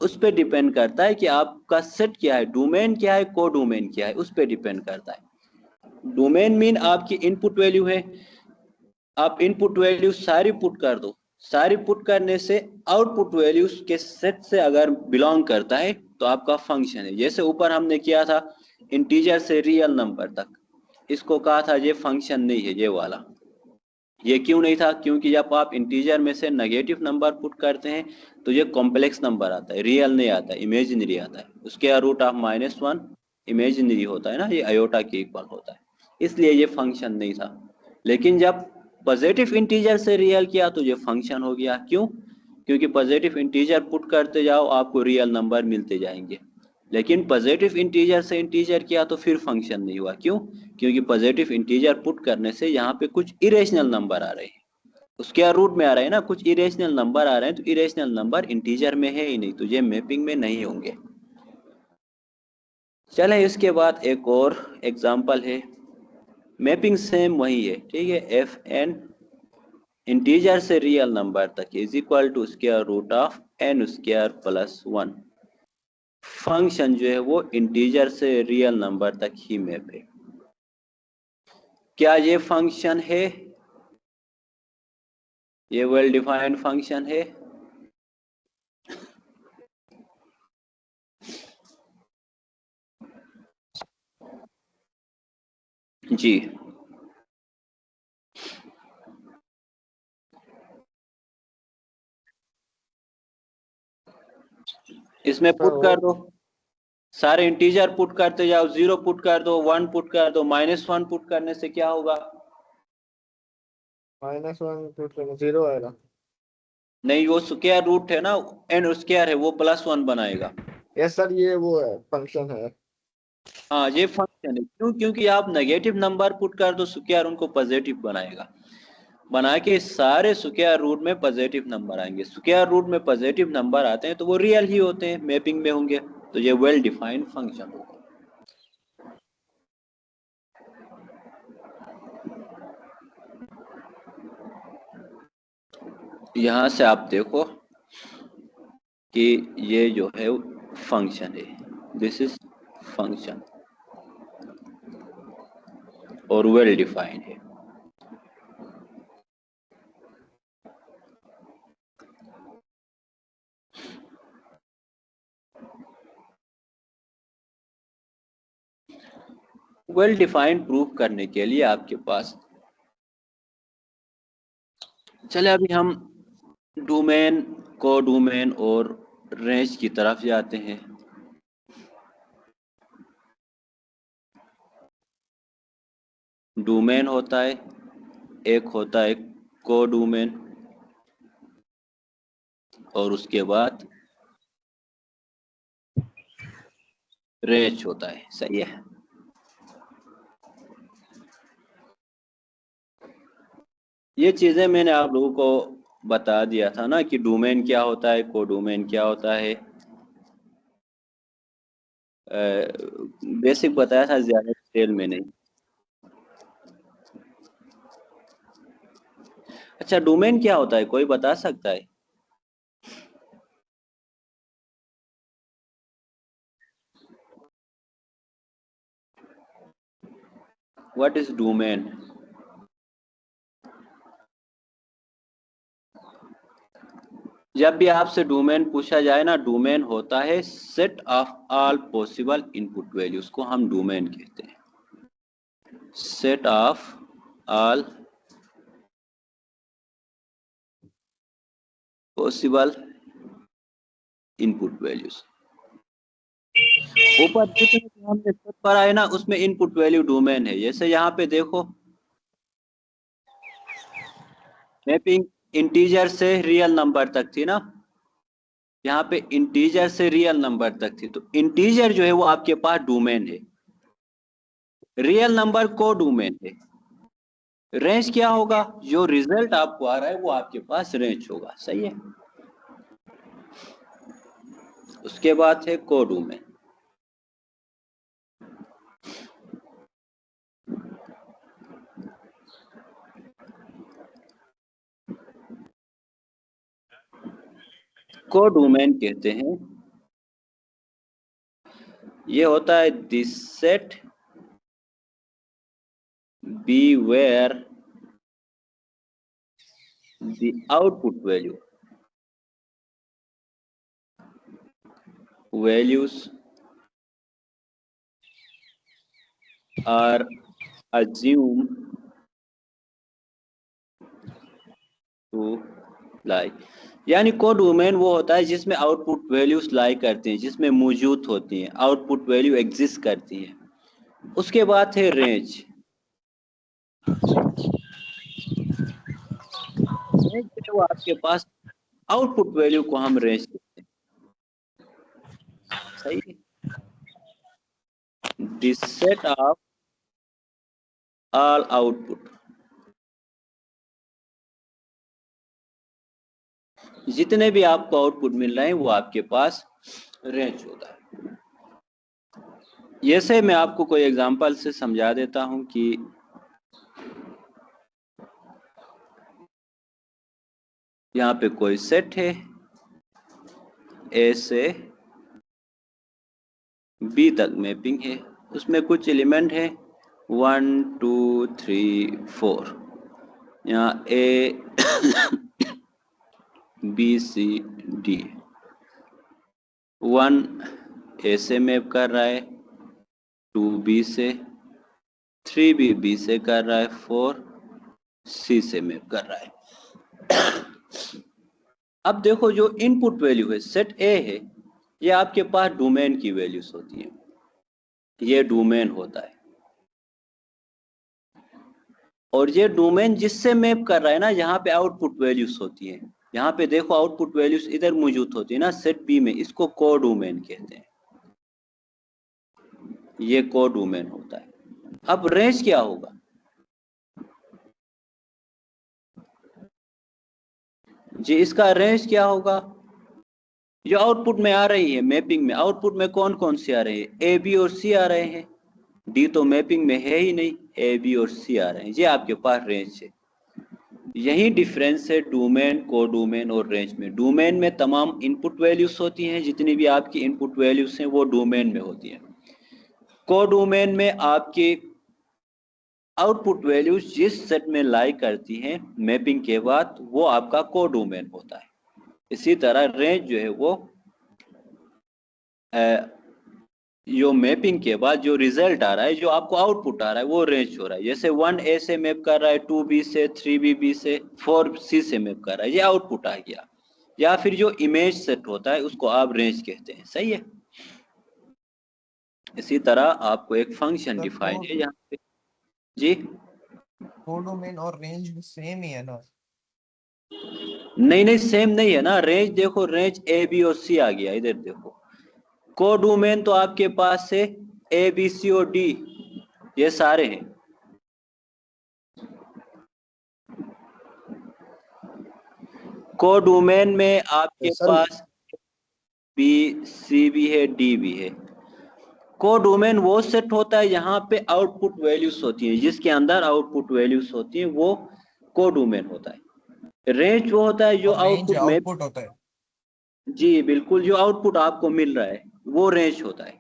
उस पर डिपेंड करता है कि आपका सेट क्या है, डोमेन क्या है, कोडोमेन क्या है, उस पर डिपेंड करता है। डोमेन मीन आपकी इनपुट वैल्यू है, आप इनपुट वैल्यू सारी पुट कर दो, सारी पुट करने से आउटपुट वैल्यू के सेट से अगर बिलोंग करता है तो आपका फंक्शन है। जैसे ऊपर हमने किया था इंटीजर से रियल नंबर तक, इसको कहा था ये फंक्शन नहीं है, ये वाला। ये क्यों नहीं था? क्योंकि जब आप इंटीजर में से नेगेटिव नंबर पुट करते हैं तो ये कॉम्प्लेक्स नंबर आता है, रियल नहीं आता है, इमेजिनरी आता है। उसके रूट ऑफ -1 इमेजिनरी होता है ना, ये आयोटा के इक्वल होता है, इसलिए ये फंक्शन नहीं था। लेकिन जब पॉजिटिव इंटीजर से रियल किया तो ये फंक्शन हो गया। क्यों? क्योंकि पॉजिटिव इंटीजर पुट करते जाओ आपको रियल नंबर मिलते जाएंगे। लेकिन पॉजिटिव इंटीजर से इंटीजर किया तो फिर फंक्शन नहीं हुआ। क्यों? क्योंकि पॉजिटिव इंटीजर पुट करने से यहाँ पे कुछ इरेशनल नंबर आ रहे हैं, उसके रूट में आ रहे हैं ना, कुछ इरेशनल नंबर आ रहे हैं, तो इरेशनल नंबर इंटीजर में है ही नहीं, तो ये मैपिंग में नहीं होंगे। चले इसके बाद एक और एग्जांपल है, मैपिंग सेम वही है, ठीक है। एफ एन इंटीजर से रियल नंबर तक is equal to square root of n square plus 1। Function जो है वो इंटीजर से रियल नंबर तक ही मैप है। क्या ये फंक्शन है? ये वेल डिफाइंड फंक्शन है। जी, इसमें सर पुट कर वो दो, सारे इंटीजर पुट करते जाओ, 0 पुट कर दो, 1 पुट कर दो, -1 पुट करने से क्या होगा? -1 पुट करना 0 आएगा। नहीं, वो स्क्वायर रूट है ना, n स्क्वायर है, वो +1 बनाएगा। यस सर, ये वो है फंक्शन है। हाँ, ये फंक्शन है। क्यों? क्योंकि आप नेगेटिव नंबर पुट कर दो, स्क्वायर उनको पॉजिटिव बनाएगा, बना के सारे स्क्वायर रूट में पॉजिटिव नंबर आएंगे। स्क्वायर रूट में पॉजिटिव नंबर आते हैं तो वो रियल ही होते हैं, मैपिंग में होंगे, तो ये वेल डिफाइंड फंक्शन होगा। यहां से आप देखो कि ये जो है फंक्शन है, दिस इज फंक्शन और वेल डिफाइंड है। वेल डिफाइंड प्रूफ करने के लिए आपके पास, चले अभी हम डोमेन, कोडोमेन और रेंज की तरफ जाते हैं। डोमेन होता है, एक होता है कोडोमेन, और उसके बाद रेंज होता है। सही है। ये चीजें मैंने आप लोगों को बता दिया था ना कि डोमेन क्या होता है, कोडोमेन क्या होता है, बेसिक बताया था, ज्यादा डिटेल में नहीं। अच्छा, डोमेन क्या होता है, कोई बता सकता है? What is domain? जब भी आपसे डोमेन पूछा जाए ना, डोमेन होता है set of all possible input values को हम डोमेन कहते हैं। Set of all possible input values. ऊपर जितने भी हमने स्टेप पर आए ना उसमें इनपुट वैल्यू डोमेन है। जैसे यहाँ पे देखो मैपिंग इंटीजर से रियल नंबर तक थी ना, यहाँ पे इंटीजर से रियल नंबर तक थी, तो इंटीजर जो है वो आपके पास डोमेन है, रियल नंबर को डोमेन है। रेंज क्या होगा, जो रिजल्ट आपको आ रहा है वो आपके पास रेंज होगा, सही है। उसके बाद है को डोमेन। को डोमेन कहते हैं, ये होता है this set B where the output values are assumed to lie। यानी कोड डोमेन वो होता है जिसमें आउटपुट वैल्यूज लाई करती हैं, जिसमें मौजूद होती हैं, आउटपुट वैल्यू एग्जिस्ट करती है। उसके बाद है रेंज। रेंज जो आपके पास आउटपुट वैल्यू को हम रेंज कहते हैं, सही है। This set of all output, जितने भी आपको आउटपुट मिल रहे हैं वो आपके पास रेंज होता है। जैसे मैं आपको कोई एग्जांपल से समझा देता हूं कि यहाँ पे कोई सेट है, ए से बी तक मैपिंग है, उसमें कुछ एलिमेंट है 1 2 3 4। यहाँ ए बी सी डी, 1 ए से मैप कर रहा है, 2 बी से, 3 भी बी से कर रहा है, 4 सी से मैप कर रहा है। अब देखो जो इनपुट वैल्यू है सेट ए है, ये आपके पास डोमेन की वैल्यूज होती है, ये डोमेन होता है। और ये डोमेन जिससे मैप कर रहा है ना, यहाँ पे आउटपुट वैल्यूज होती है। यहाँ पे देखो आउटपुट वैल्यूज इधर मौजूद होती है ना सेट बी में, इसको को डोमेन कहते हैं, ये को डोमेन होता है। अब रेंज क्या होगा, जी इसका रेंज क्या होगा, जो आउटपुट में आ रही है मैपिंग में, आउटपुट में कौन कौन से आ रहे हैं, ए बी और सी आ रहे हैं, डी तो मैपिंग में है ही नहीं, ए बी और सी आ रहे हैं, ये आपके पास रेंज है। यही डिफरेंस है डोमेन, को डोमेन और रेंज में। डोमेन में तमाम इनपुट वैल्यूज होती हैं, जितनी भी आपकी इनपुट वैल्यूज हैं वो डोमेन में होती हैं। को डोमेन में आपकी आउटपुट वैल्यूज जिस सेट में लाई करती हैं मैपिंग के बाद, वो आपका को डोमेन होता है। इसी तरह रेंज जो है वो जो मैपिंग के बाद जो रिजल्ट आ रहा है, जो आपको आउटपुट आ रहा है वो रेंज हो रहा है। जैसे 1 ए से मैप कर रहा है, 2 बी से, 3 बी से, 4 सी से मैप कर रहा है, ये आउटपुट आ गया। या फिर जो इमेज सेट होता है उसको आप रेंज कहते हैं, सही है। इसी तरह आपको एक फंक्शन डिफाइन है यहाँ पे, जी को डोमेन और रेंज सेम ही है ना? नहीं नहीं सेम नहीं है ना। रेंज देखो, रेंज ए बी और सी आ गया, इधर देखो। को डोमेन तो आपके पास है ए बी सी और डी, ये सारे हैं। को डोमेन में आपके पास बी सी भी है, डी भी है। को डोमेन वो सेट होता है यहाँ पे आउटपुट वैल्यूज होती हैं, जिसके अंदर आउटपुट वैल्यूज होती हैं, वो को डोमेन होता है। रेंज वो होता है जो आउटपुट में, होता है। जी बिल्कुल, जो आउटपुट आपको मिल रहा है वो रेंज होता है।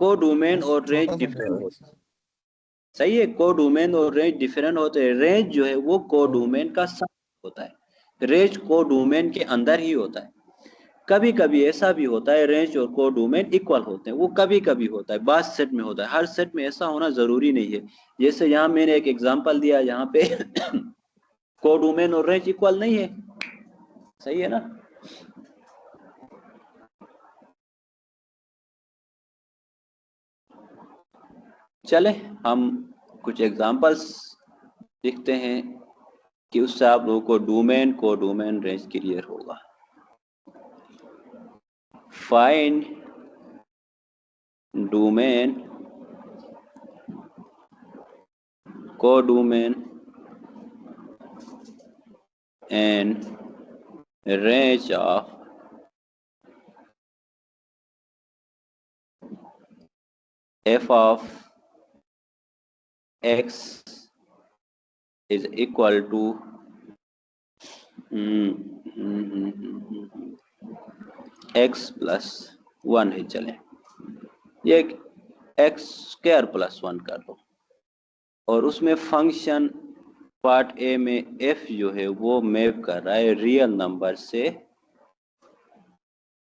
को डोमेन और रेंज डिफरेंट होता है, सही है। को डोमेन और रेंज डिफरेंट होते हैं। रेंज जो है वो को डोमेन का सब होता है, रेंज को डोमेन के अंदर ही होता है। कभी कभी ऐसा भी होता है रेंज और को डोमेन इक्वल होते हैं, वो कभी कभी होता है, बाद सेट में होता है, हर सेट में ऐसा होना जरूरी नहीं है। जैसे यहाँ मैंने एक एग्जांपल दिया, यहाँ पे को डोमेन और रेंज इक्वल नहीं है, सही है ना। चले हम कुछ एग्जांपल्स देखते हैं कि उससे आप लोगों को डोमेन को डोमेन रेंज क्लियर होगा। फाइंड डोमेन को domain and range of f of x is equal to x plus 1 है। चले ये x स्क्वायर प्लस 1 कर लो और उसमें फंक्शन पार्ट ए में f जो है वो मैप कर रहा है रियल नंबर से।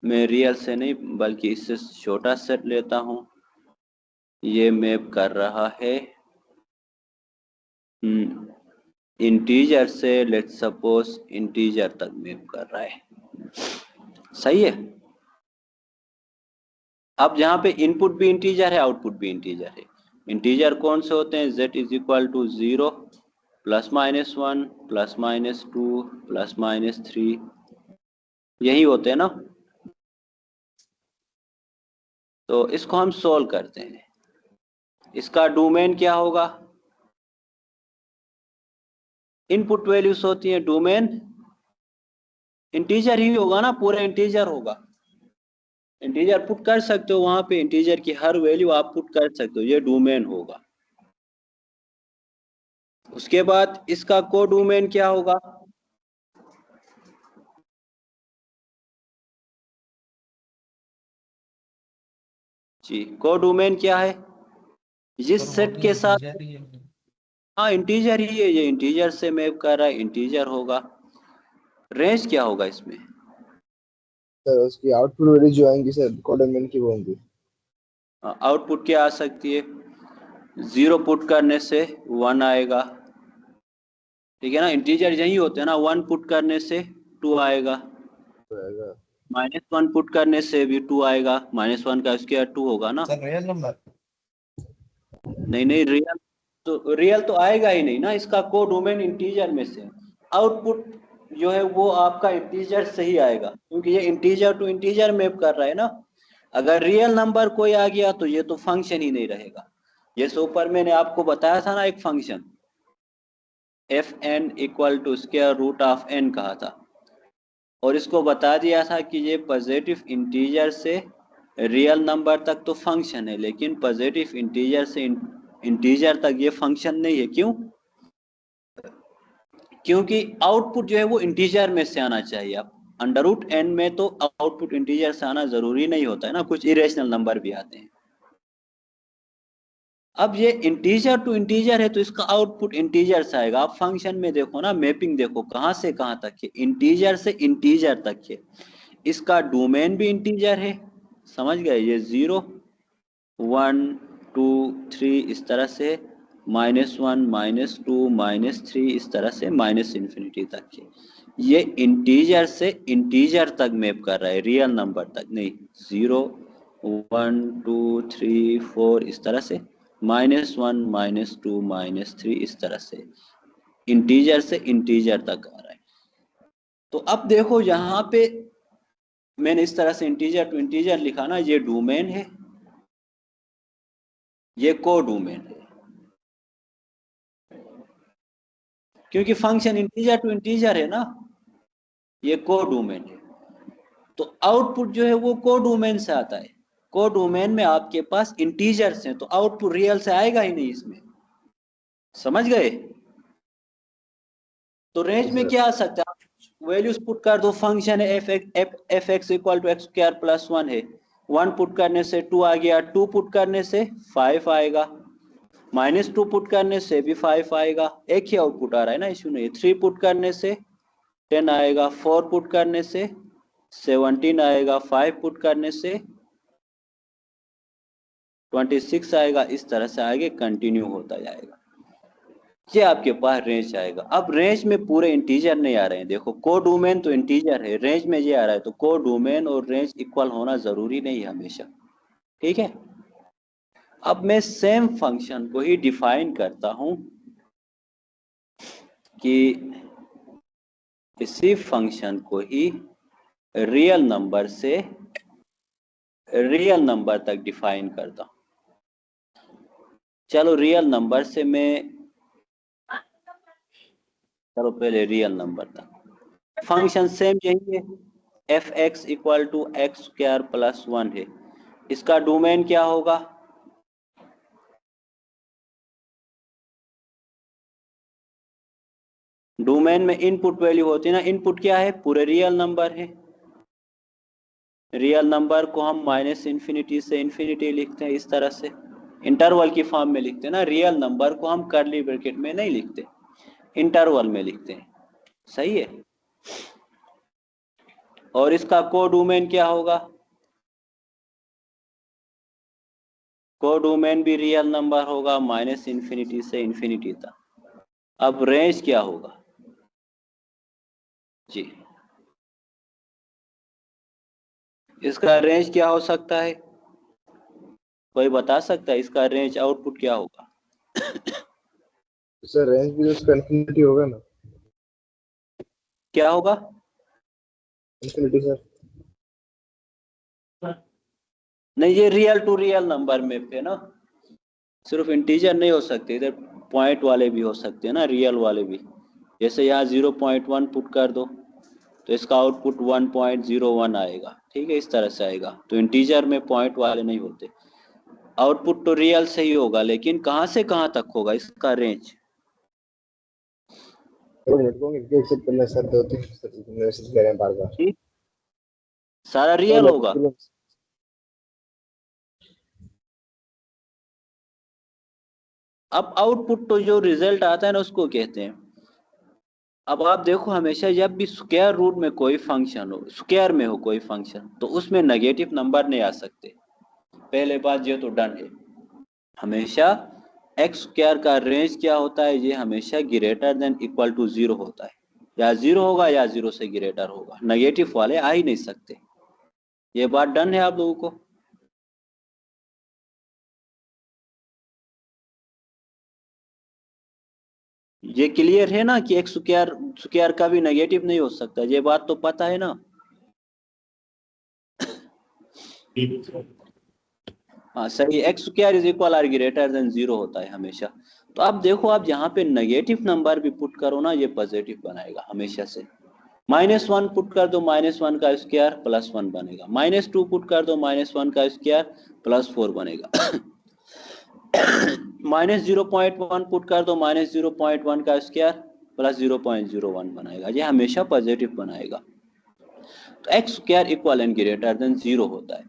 मैं रियल से नहीं बल्कि इससे छोटा सेट लेता हूं। ये मैप कर रहा है इंटीजर से, लेट्स सपोज इंटीजर तक मैप कर रहा है। सही है। अब जहां पे इनपुट भी इंटीजर है आउटपुट भी इंटीजर है। इंटीजर कौन से होते हैं? z is equal to 0 plus minus 1 plus minus 2 plus minus 3 यही होते हैं ना। तो इसको हम सोल्व करते हैं। इसका डोमेन क्या होगा? इनपुट वैल्यूज होती है, डोमेन इंटीजर ही होगा ना, पूरा इंटीजर होगा। इंटीजर पुट कर सकते हो वहां पे, इंटीजर की हर वैल्यू आप पुट कर सकते हो, ये डोमेन होगा। उसके बाद इसका को डोमेन क्या होगा? जी को डोमेन क्या है? जिस सेट के साथ, हाँ इंटीजर ही है, ये इंटीजर से मैप कर रहा है, इंटीजर होगा। रेंज क्या होगा इसमें? सर उसकी आउटपुट वैल्यू जो आएंगी सर को डोमेन की वो होंगी। आउटपुट क्या आ सकती है? 0 पुट करने से 1 आएगा, ठीक है ना। इंटीजर यही होते हैं ना। 1 पुट करने से 2 आएगा, -1 पुट करने से भी 2 आएगा। -1 का स्क्वायर 2 होगा ना। सर रियल नंबर नहीं रियल तो आएगा ही नहीं ना। इसका को डोमेन इंटीजर में से आउटपुट जो है वो आपका इंटीजर से ही आएगा, क्योंकि ये इंटीजर टू इंटीजर मैप कर रहा है ना। अगर रियल नंबर कोई आ गया तो ये तो फंक्शन ही नहीं रहेगा। जैसे ऊपर मैंने आपको बताया था ना एक function fn equal to square root of n कहा था, और इसको बता दिया था कि ये पॉजिटिव इंटीजर से रियल नंबर तक तो फंक्शन है, लेकिन पॉजिटिव इंटीजर से इंटीजर तक ये फंक्शन नहीं है। क्यों? क्योंकि आउटपुट जो है वो इंटीजर में से आना चाहिए। अब अंडर रूट n में तो आउटपुट इंटीजर से आना जरूरी नहीं होता है ना, कुछ इरेशनल नंबर भी आते हैं। अब ये इंटीजर टू इंटीजर है तो इसका आउटपुट इंटीजर से आएगा। आप फंक्शन में देखो ना, मैपिंग देखो कहां से कहां तक है, इंटीजर से इंटीजर तक है। इसका डोमेन भी इंटीजर है, समझ गए। ये 0 1 2 3 इस तरह से, -1 -2 -3 इस तरह से ∞ तक है। ये इंटीजर से इंटीजर तक मैप कर रहा है, रियल नंबर तक नहीं। 0 1 2 3 4 इस तरह से, -1 -2 -3 इस तरह से इंटीजर तक आ रहा है। तो अब देखो यहाँ पे मैंने इस तरह से इंटीजर टू इंटीजर लिखा ना, ये डोमेन है, ये को डोमेन है, क्योंकि फंक्शन इंटीजर टू इंटीजर है ना। ये को डोमेन है, तो आउटपुट जो है वो को डोमेन से आता है। को डोमेन में आपके पास इंटीजर्स हैं तो आउटपुट रियल से आएगा ही नहीं इसमें, समझ गए। तो रेंज में क्या आ सकता है? वैल्यूज पुट कर दो। फंक्शन है F X equal to X square plus 1 है। 1 पुट करने से 2 आ गया, 2 पुट करने से 5 आएगा, -2 पुट करने से भी 5 आएगा। एक ही आउटपुट आ रहा है ना, इशू नहीं। 3 पुट करने से 10 आएगा, 4 पुट करने से 17 आएगा, 5 पुट करने से 26 आएगा। इस तरह से आगे कंटिन्यू होता जाएगा। ये आपके पास रेंज आएगा। अब रेंज में पूरे इंटीजर नहीं आ रहे हैं। देखो को डोमेन तो इंटीजर है, रेंज में ये आ रहा है, तो को डोमेन और रेंज इक्वल होना जरूरी नहीं है हमेशा, ठीक है। अब मैं सेम फंक्शन को ही डिफाइन करता हूं कि इसी फंक्शन को ही रियल नंबर से रियल नंबर तक डिफाइन करता हूं। चलो रियल नंबर से मैं, चलो पहले रियल नंबर तक। फंक्शन सेम यही है, F X equal to X square plus 1 है। इसका डोमेन क्या होगा? डोमेन में इनपुट वैल्यू होती है ना, इनपुट क्या है? पूरे रियल नंबर है। रियल नंबर को हम माइनस इन्फिनिटी से इन्फिनिटी लिखते हैं, इस तरह से इंटरवल की फॉर्म में लिखते हैं ना। रियल नंबर को हम कर्ली ब्रैकेट में नहीं लिखते, इंटरवल में लिखते हैं। सही है। और इसका कोडोमेन क्या होगा? कोडोमेन भी रियल नंबर होगा, माइनस इन्फिनिटी से इन्फिनिटी तक। अब रेंज क्या होगा जी? इसका रेंज क्या हो सकता है? कोई बता सकता है इसका रेंज, आउटपुट क्या होगा? सर रेंज भी उसका इन्फिनिटी होगा ना? क्या होगा? Infinity sir. नहीं, ये रियल टू रियल नंबर में है ना, सिर्फ इंटीजर नहीं हो सकते, इधर पॉइंट वाले भी हो सकते हैं ना, रियल वाले भी। जैसे यहाँ 0.1 पुट कर दो तो इसका आउटपुट 1.01 आएगा, ठीक है, इस तरह से आएगा। तो इंटीजर में पॉइंट वाले नहीं होते। आउटपुट तो रियल से ही होगा, लेकिन कहाँ से कहाँ तक होगा इसका रेंज? एक्सेप्ट करना सर, 2-3 मैसेज कर रहे हैं बार बार। सारा रियल होगा। अब आउटपुट तो जो रिजल्ट आता है ना उसको कहते हैं। अब आप देखो, हमेशा जब भी स्क्वायर रूट में कोई फंक्शन हो, स्क्वायर में हो कोई फंक्शन, तो उसमें नेगेटिव नंबर नहीं आ सकते। पहले बात ये तो डन है। हमेशा एक्स स्क्वायर का रेंज क्या होता है? ये हमेशा ग्रेटर देन इक्वल टू 0 होता है। या 0 होगा या 0 से ग्रेटर होगा, नेगेटिव वाले आ ही नहीं सकते। ये बात डन है आप लोगों को? ये क्लियर है ना कि एक्स स्क्वायर का भी नेगेटिव नहीं हो सकता? ये बात तो पता है ना? हाँ सही, X square is equal or greater than 0 होता है हमेशा। तो आप देखो, आप यहाँ पे नेगेटिव नंबर भी पुट करो ना, ये पॉजिटिव बनाएगा हमेशा से। -1 पुट कर दो, -1 का स्क्वायर +1 बनेगा। -2 पुट कर दो, -1 का स्क्वायर +4 बनेगा। -0.1 पुट कर दो, -0.1 का स्क्वायर +0.01 बनाएगा। ये हमेशा पॉजिटिव बनाएगा। तो x square equal and greater than 0 होता है।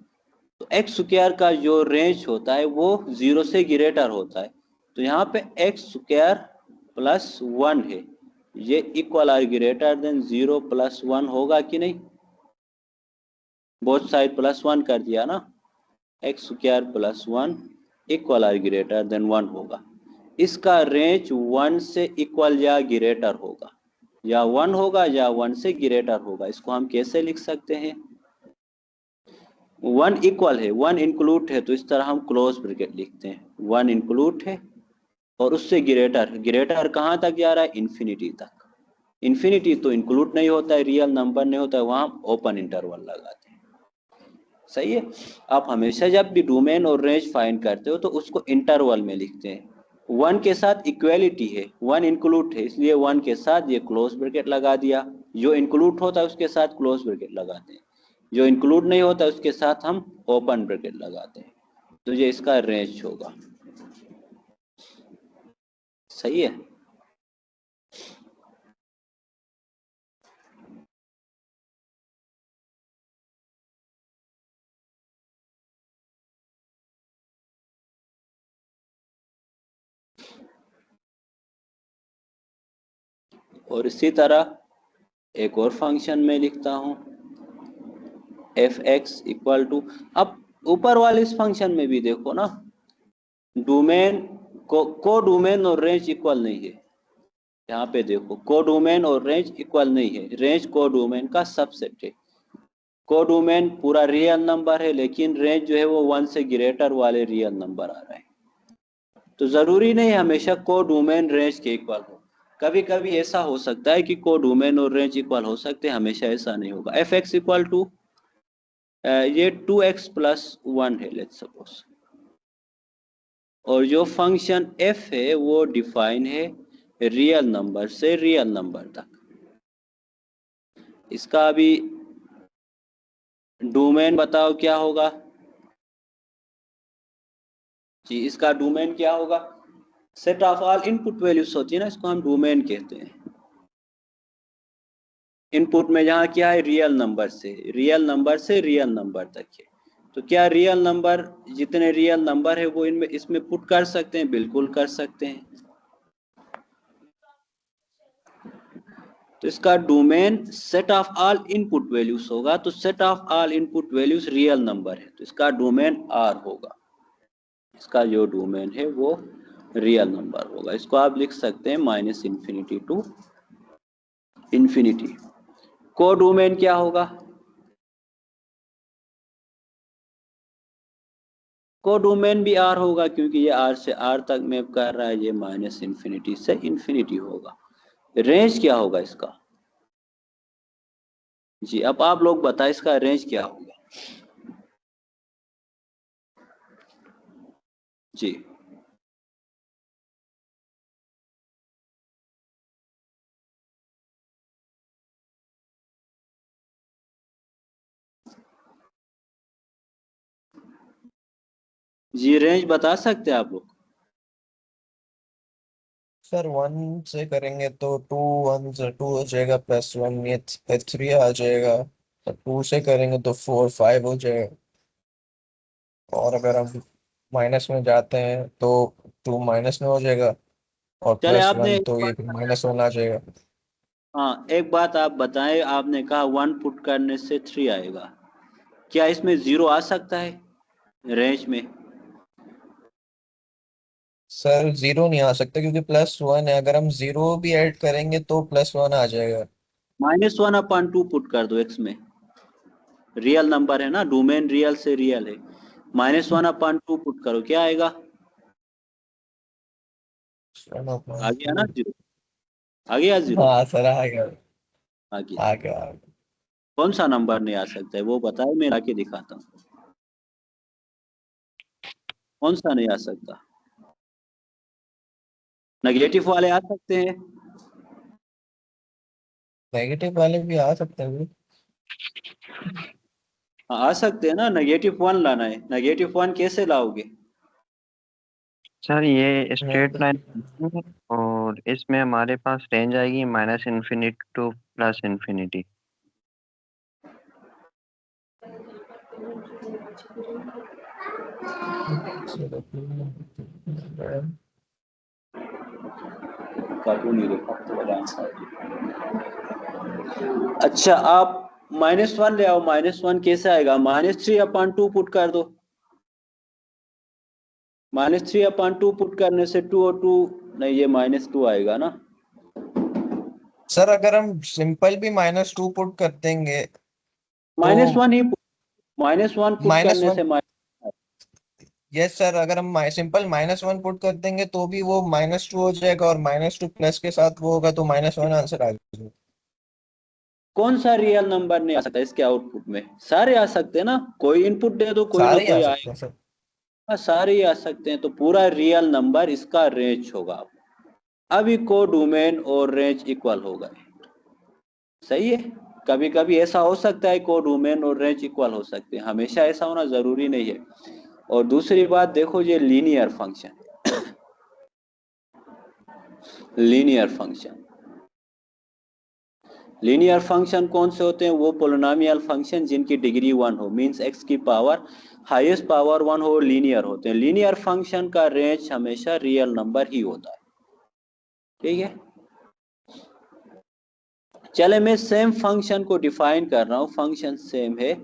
तो एक्स स्क्वायर का जो रेंज होता है वो 0 से ग्रेटर होता है। तो यहाँ पे एक्स स्क्वायर +1 है, ये इक्वल आर ग्रेटर देन 0 +1 होगा कि नहीं? बोथ साइड +1 कर दिया ना। X square +1 equal or greater than 1 होगा। इसका रेंज 1 से इक्वल या ग्रेटर होगा, या 1 होगा या 1 से ग्रेटर होगा। इसको हम कैसे लिख सकते हैं? 1 इक्वल है, 1 इंक्लूड है, तो इस तरह हम क्लोज ब्रैकेट लिखते हैं। 1 इंक्लूड है और उससे ग्रेटर, ग्रेटर कहाँ तक जा रहा है? इन्फिनिटी तक। इन्फिनिटी तो इंक्लूड नहीं होता है, रियल नंबर नहीं होता है, वहां ओपन इंटरवल लगाते हैं। सही है। आप हमेशा जब भी डोमेन और रेंज फाइंड करते हो तो उसको इंटरवल में लिखते हैं। 1 के साथ इक्वेलिटी है, 1 इंक्लूड है, इसलिए 1 के साथ ये क्लोज ब्रैकेट लगा दिया। जो इंक्लूड होता है उसके साथ क्लोज ब्रैकेट लगाते हैं, जो इंक्लूड नहीं होता उसके साथ हम ओपन ब्रैकेट लगाते हैं। तो ये इसका रेंज होगा। सही है। और इसी तरह एक और फंक्शन में लिखता हूं, एफ एक्स इक्वल टू, अब ऊपर वाले इस फंक्शन में भी देखो ना, डोमेन को डोमेन और रेंज इक्वल नहीं है। यहाँ पे देखो, को डोमेन और रेंज इक्वल नहीं है, रेंज को डोमेन का सबसेट है। कोडोमेन पूरा रियल नंबर है, लेकिन रेंज जो है वो 1 से ग्रेटर वाले रियल नंबर आ रहे हैं। तो जरूरी नहीं हमेशा कोडोमेन रेंज के इक्वल हो, कभी कभी ऐसा हो सकता है कि कोडोमेन और रेंज इक्वल हो सकते हैं, हमेशा ऐसा नहीं होगा। एफ एक्स इक्वल टू ये 2x प्लस 1 है लेट्स सपोज, और जो फंक्शन f है वो डिफाइन है रियल नंबर से रियल नंबर तक। इसका अभी डोमेन बताओ क्या होगा जी, इसका डोमेन क्या होगा? Set of all input values होती है ना, इसको हम डोमेन कहते हैं। इनपुट में जहाँ क्या है रियल नंबर से रियल नंबर तक है। तो क्या रियल नंबर, जितने रियल नंबर है वो इनमें इसमें पुट कर सकते हैं? बिल्कुल कर सकते हैं। तो इसका domain set of all input values होगा, तो set of all input values real number है, तो इसका डोमेन आर होगा। इसका जो डोमेन है वो रियल नंबर होगा। इसको आप लिख सकते हैं -∞ टू इंफिनिटी। को डोमेन क्या होगा? को डोमेन भी आर होगा, क्योंकि ये आर से आर तक मैप कर रहा है, ये -∞ से इंफिनिटी होगा। रेंज क्या होगा इसका जी? अब आप लोग बताएं इसका रेंज क्या होगा जी? जी रेंज बता सकते हैं आप लोग? सर 1 से करेंगे तो 2 1 से 2 हो जाएगा, +1 ये 3 आ जाएगा। 2 से करेंगे तो 4 5 हो जाएगा। और अगर हम माइनस में जाते हैं तो 2 माइनस में हो जाएगा, और चले +1 तो ये -1 आ जाएगा। हाँ एक बात आप बताएं, आपने कहा 1 पुट करने से 3 आएगा, क्या इसमें 0 आ सकता है रेंज में? सर 0 नहीं आ सकता, क्योंकि +1 है। अगर हम 0 भी ऐड करेंगे तो +1 आ जाएगा। -1/2 पुट कर दो x में, रियल नंबर है ना, डोमेन रियल से रियल है। -1/2 पुट करो, क्या आएगा? आ गया ना 0? आ गया 0? हाँ सर, आ गया। आ गया। आ गया, आ गया। कौन सा नंबर नहीं आ सकता है वो बताओ, मैं लाके दिखाता हूँ। कौन सा नहीं आ सकता? नेगेटिव वाले आ सकते हैं। नेगेटिव वाले भी आ सकते हैं। हाँ, आ सकते हैं ना। -1 लाना है, -1 कैसे लाओगे? सर ये स्ट्रेट हाँ, लाइन और इसमें हमारे पास रेंज आएगी -∞ टू +∞। कार्टून नहीं देखा तो वाला आंसर। अच्छा आप -1 ले आओ। -1 कैसे आएगा? -3/2 पुट कर दो। -3/2 पुट करने से 2 और 2 नहीं, ये -2 आएगा ना। सर अगर हम सिंपल भी -2 पुट कर देंगे तो -1 ही -1 पुट करने -1। से यस सर, अगर हम सिंपल -1 पुट कर देंगे तो भी वो -2 हो जाएगा, और -2 प्लस के साथ वो होगा तो -1 आंसर आ जाएगा। कौन सा रियल नंबर नहीं आ सकता इसके आउटपुट में? सारे आ सकते हैं ना, कोई इनपुट दे दो, कोई ना सारे ही आ कोई सकते हैं आएगा। सर। हाँ, सारे ही आ सकते हैं, तो पूरा रियल नंबर इसका रेंज होगा। अभी को डोमेन और रेंज इक्वल हो गए, सही है। कभी कभी ऐसा हो सकता है को डोमेन और रेंज इक्वल हो सकते हैं, हमेशा ऐसा होना जरूरी नहीं है। और दूसरी बात देखो, ये linear function linear function linear function कौन से होते हैं? वो पोलिनोमियल फंक्शन जिनकी डिग्री 1 हो, मींस x की पावर हाईएस्ट पावर 1 हो, लीनियर होते हैं। लीनियर फंक्शन का रेंज हमेशा रियल नंबर ही होता है, ठीक है। चले मैं सेम फंक्शन को डिफाइन कर रहा हूं, फंक्शन सेम है,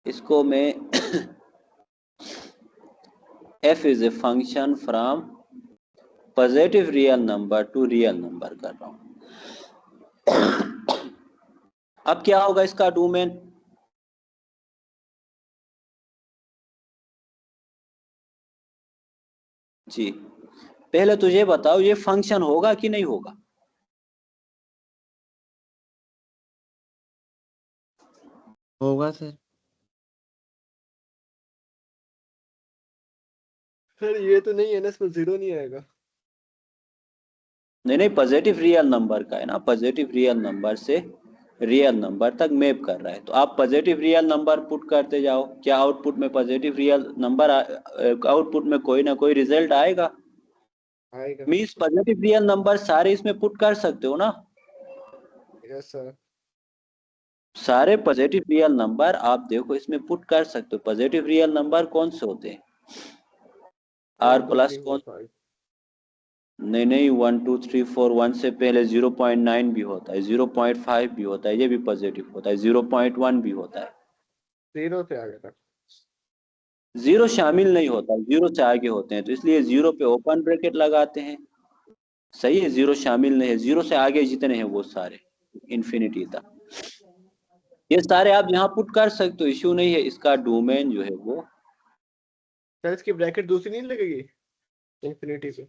इसको मैं f is a function from positive real number two real number कर रहा हूं। अब क्या होगा इसका डोमेन? जी, पहले तो ये बताओ ये फंक्शन होगा कि नहीं होगा? होगा सर। सर ये तो नहीं है ना, इसमें जीरो नहीं आएगा। नहीं नहीं, पॉजिटिव रियल नंबर का है ना, पॉजिटिव रियल नंबर से रियल नंबर तक मैप कर रहा है, तो आप पॉजिटिव रियल नंबर पुट करते जाओ, क्या आउटपुट में पॉजिटिव रियल नंबर, आउटपुट में कोई ना कोई रिजल्ट आएगा। आएगा। मीन्स पॉजिटिव रियल नंबर सारे इसमें पुट कर सकते हो ना, यस सर। सारे पॉजिटिव रियल नंबर आप देखो इसमें पुट कर सकते हो। पॉजिटिव रियल नंबर कौन से होते हैं? आर 1 2 प्लस 3 कौन? 4 5। नहीं नहीं, 1 2 3 4, 1 से पहले 0.9 भी होता है, 0.5 भी होता है, ये भी पॉजिटिव होता है, 0.1 भी होता है। जीरो से आगे तक। जीरो शामिल नहीं होता, जीरो से आगे होते हैं, तो इसलिए जीरो पे ओपन ब्रैकेट लगाते हैं। सही है, जीरो शामिल नहीं है, जीरो से आगे जितने हैं वो सारे इंफिनिटी तक, ये सारे आप यहाँ पुट कर सकते हो, इश्यू नहीं है। इसका डोमेन जो है वो सर इसकी ब्रैकेट दूसरी नहीं लगेगी इंफिनिटी पे?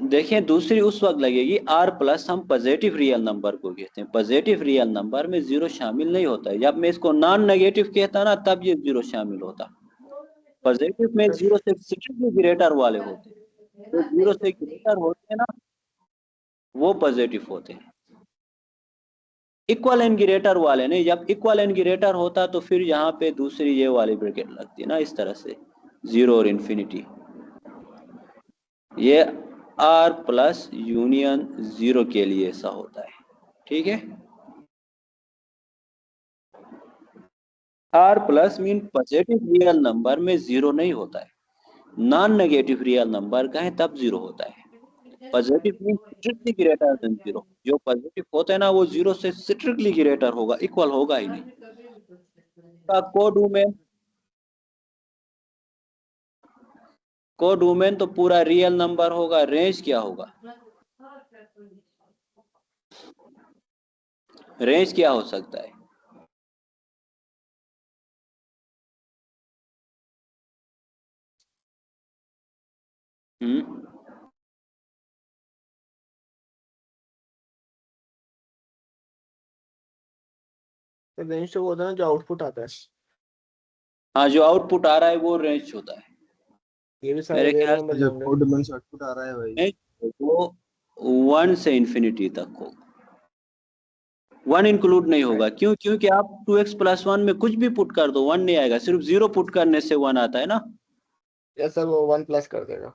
देखिए दूसरी उस वक्त लगेगी, आर प्लस हम पॉजिटिव रियल नंबर को कहते हैं, पॉजिटिव रियल नंबर में जीरो शामिल नहीं होता है। जब मैं इसको नॉन नेगेटिव कहता ना तब ये जीरो शामिल होता। पॉजिटिव में जीरो से स्ट्रिक्टली ग्रेटर वाले होते हैं, तो जीरो से ग्रेटर होते हैं ना वो पॉजिटिव होते हैं, इक्वल एंड ग्रेटर वाले नहीं। जब इक्वल एंड ग्रेटर होता तो फिर यहाँ पे दूसरी ये वाली ब्रैकेट लगती है ना, इस तरह से जीरो और इंफिनिटी। ये आर प्लस यूनियन जीरो के लिए ऐसा होता है, ठीक है। R plus mean positive real number में जीरो नहीं होता है, नॉन नेगेटिव रियल नंबर का है तब जीरो होता है। Positive mean strictly greater than zero, जो पॉजिटिव होता है ना वो जीरो से स्ट्रिक्टली ग्रेटर होगा, इक्वल होगा ही नहीं। का कोडोमेन तो पूरा रियल नंबर होगा, रेंज क्या होगा? रेंज क्या हो सकता है? तो रेंज तो वो होता है ना जो आउटपुट आता है। हाँ, जो आउटपुट आ रहा है वो रेंज होता है। ये भी सारे मेरे रियल ख्याल नंबर जो होंगे। कोड में से आउटपुट आ रहा है भाई, से वो 1 से इंफिनिटी तक होगा, 1 इंक्लूड नहीं होगा। क्यों? क्योंकि आप 2x प्लस 1 में कुछ भी पुट कर दो 1 नहीं आएगा, सिर्फ जीरो पुट करने से 1 आता है ना। यस सर, वो 1 प्लस कर देगा।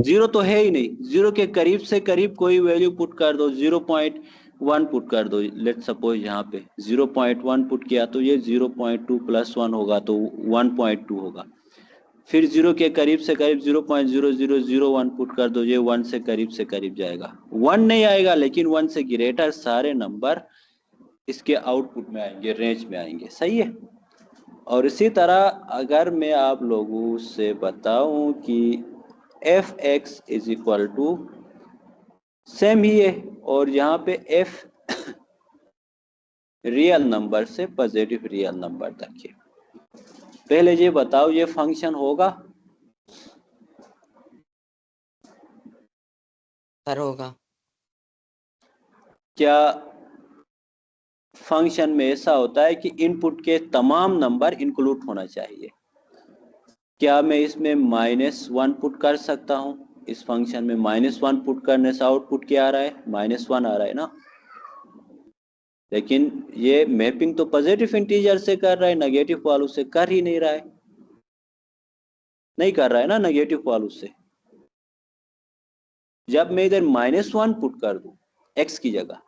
जीरो तो है ही नहीं, जीरो के करीब से करीब कोई वैल्यू पुट कर दो, 0.1 पुट कर दो, लेट सपोज यहाँ पे 0.1 पुट किया तो ये 0.2 प्लस 1 होगा तो 1.2 होगा। फिर जीरो के करीब से करीब 0.0001 पुट कर दो, ये 1 से करीब जाएगा, 1 नहीं आएगा, लेकिन 1 से ग्रेटर सारे नंबर इसके आउटपुट में आएंगे, रेंज में आएंगे। सही है। और इसी तरह अगर मैं आप लोगों से बताऊं कि f x is equal to same ही है, और यहाँ पे एफ रियल नंबर से पॉजिटिव रियल नंबर तक है। पहले ये बताओ ये फंक्शन होगा? सर होगा। क्या फंक्शन में ऐसा होता है कि इनपुट के तमाम नंबर इंक्लूड होना चाहिए? क्या मैं इसमें -1 पुट कर सकता हूं? इस फंक्शन में -1 पुट करने से आउटपुट क्या आ रहा है? -1 आ रहा है ना। लेकिन ये मैपिंग तो पॉजिटिव इंटीजर से कर रहा है, नेगेटिव वालों से कर ही नहीं रहा है, नहीं कर रहा है ना नेगेटिव वालों से। जब मैं इधर -1 पुट कर दूं x की जगह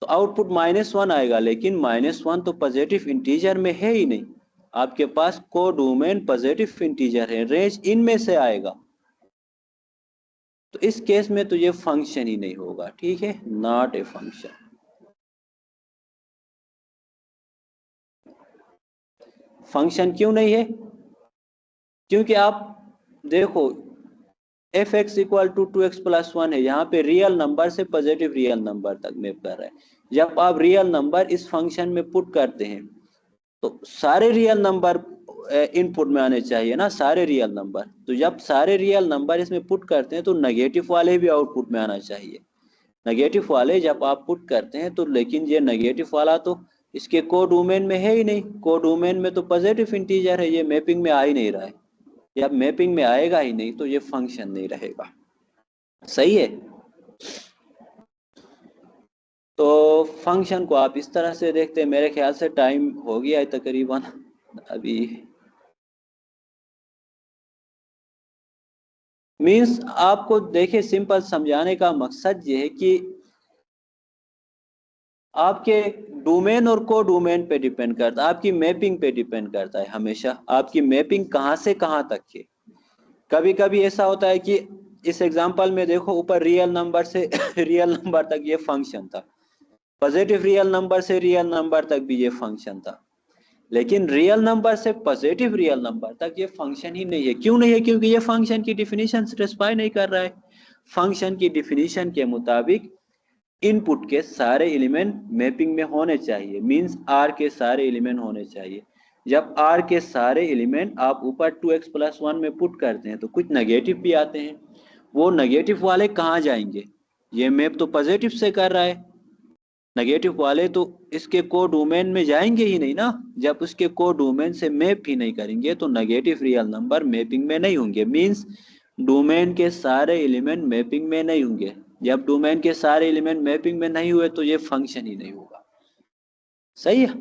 तो आउटपुट -1 आएगा, लेकिन -1 तो पॉजिटिव इंटीजर में है ही नहीं, आपके पास कोडोमेन पॉजिटिव इंटीजर है, रेंज इनमें से आएगा, तो इस केस में तो ये फंक्शन ही नहीं होगा, ठीक है, नॉट ए फंक्शन। फंक्शन क्यों नहीं है? क्योंकि आप देखो F X equal to 2x plus 1 है, यहाँ पे रियल नंबर से पॉजिटिव रियल नंबर तक मैप कर रहा है। जब आप रियल नंबर इस फंक्शन में पुट करते हैं तो सारे रियल नंबर इनपुट में आने चाहिए ना, सारे रियल नंबर। तो जब सारे रियल नंबर इसमें पुट करते हैं तो नेगेटिव वाले भी आउटपुट में आना चाहिए। नेगेटिव वाले जब आप पुट करते हैं तो, लेकिन ये नेगेटिव वाला तो इसके कोड डोमेन में है ही नहीं, कोड डोमेन में तो पॉजिटिव इंटीजर है, ये मैपिंग में आ ही नहीं रहा है। जब मैपिंग में आएगा ही नहीं तो ये फंक्शन नहीं रहेगा। सही है। तो फंक्शन को आप इस तरह से देखते हैं। मेरे ख्याल से टाइम हो गया है तकरीबन अभी। मीन्स आपको देखिए, सिंपल समझाने का मकसद ये है कि आपके डोमेन और को डोमेन पे डिपेंड करता है, आपकी मैपिंग पे डिपेंड करता है हमेशा, आपकी मैपिंग कहाँ से कहाँ तक है। कभी कभी ऐसा होता है कि इस एग्जांपल में देखो, ऊपर रियल नंबर से रियल नंबर तक ये फंक्शन था, पॉजिटिव रियल नंबर से रियल नंबर तक भी ये फंक्शन था, लेकिन रियल नंबर से पॉजिटिव रियल नंबर तक ये फंक्शन ही नहीं है। क्यों नहीं है? क्योंकि ये फंक्शन की डिफिनीशन सेटिस्फाई नहीं कर रहा है। फंक्शन की डिफिनीशन के मुताबिक इनपुट के सारे एलिमेंट मैपिंग में होने चाहिए, मींस आर के सारे एलिमेंट होने चाहिए। जब आर के सारे एलिमेंट आप ऊपर 2x+1 में पुट करते हैं तो कुछ नेगेटिव भी आते हैं। वो नेगेटिव वाले कहाँ जाएंगे? ये मैप तो पॉजिटिव से कर रहा है, नेगेटिव वाले तो इसके को डोमेन में जाएंगे ही नहीं ना। जब उसके को डोमेन से मैप ही नहीं करेंगे तो नेगेटिव रियल नंबर मैपिंग में नहीं होंगे, मींस डोमेन के सारे एलिमेंट मैपिंग में नहीं होंगे। जब डोमेन के सारे एलिमेंट मैपिंग में नहीं हुए तो ये फंक्शन ही नहीं होगा। सही है।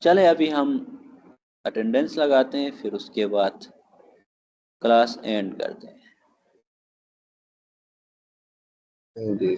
चले अभी हम अटेंडेंस लगाते हैं, फिर उसके बाद क्लास एंड करते हैं। जी।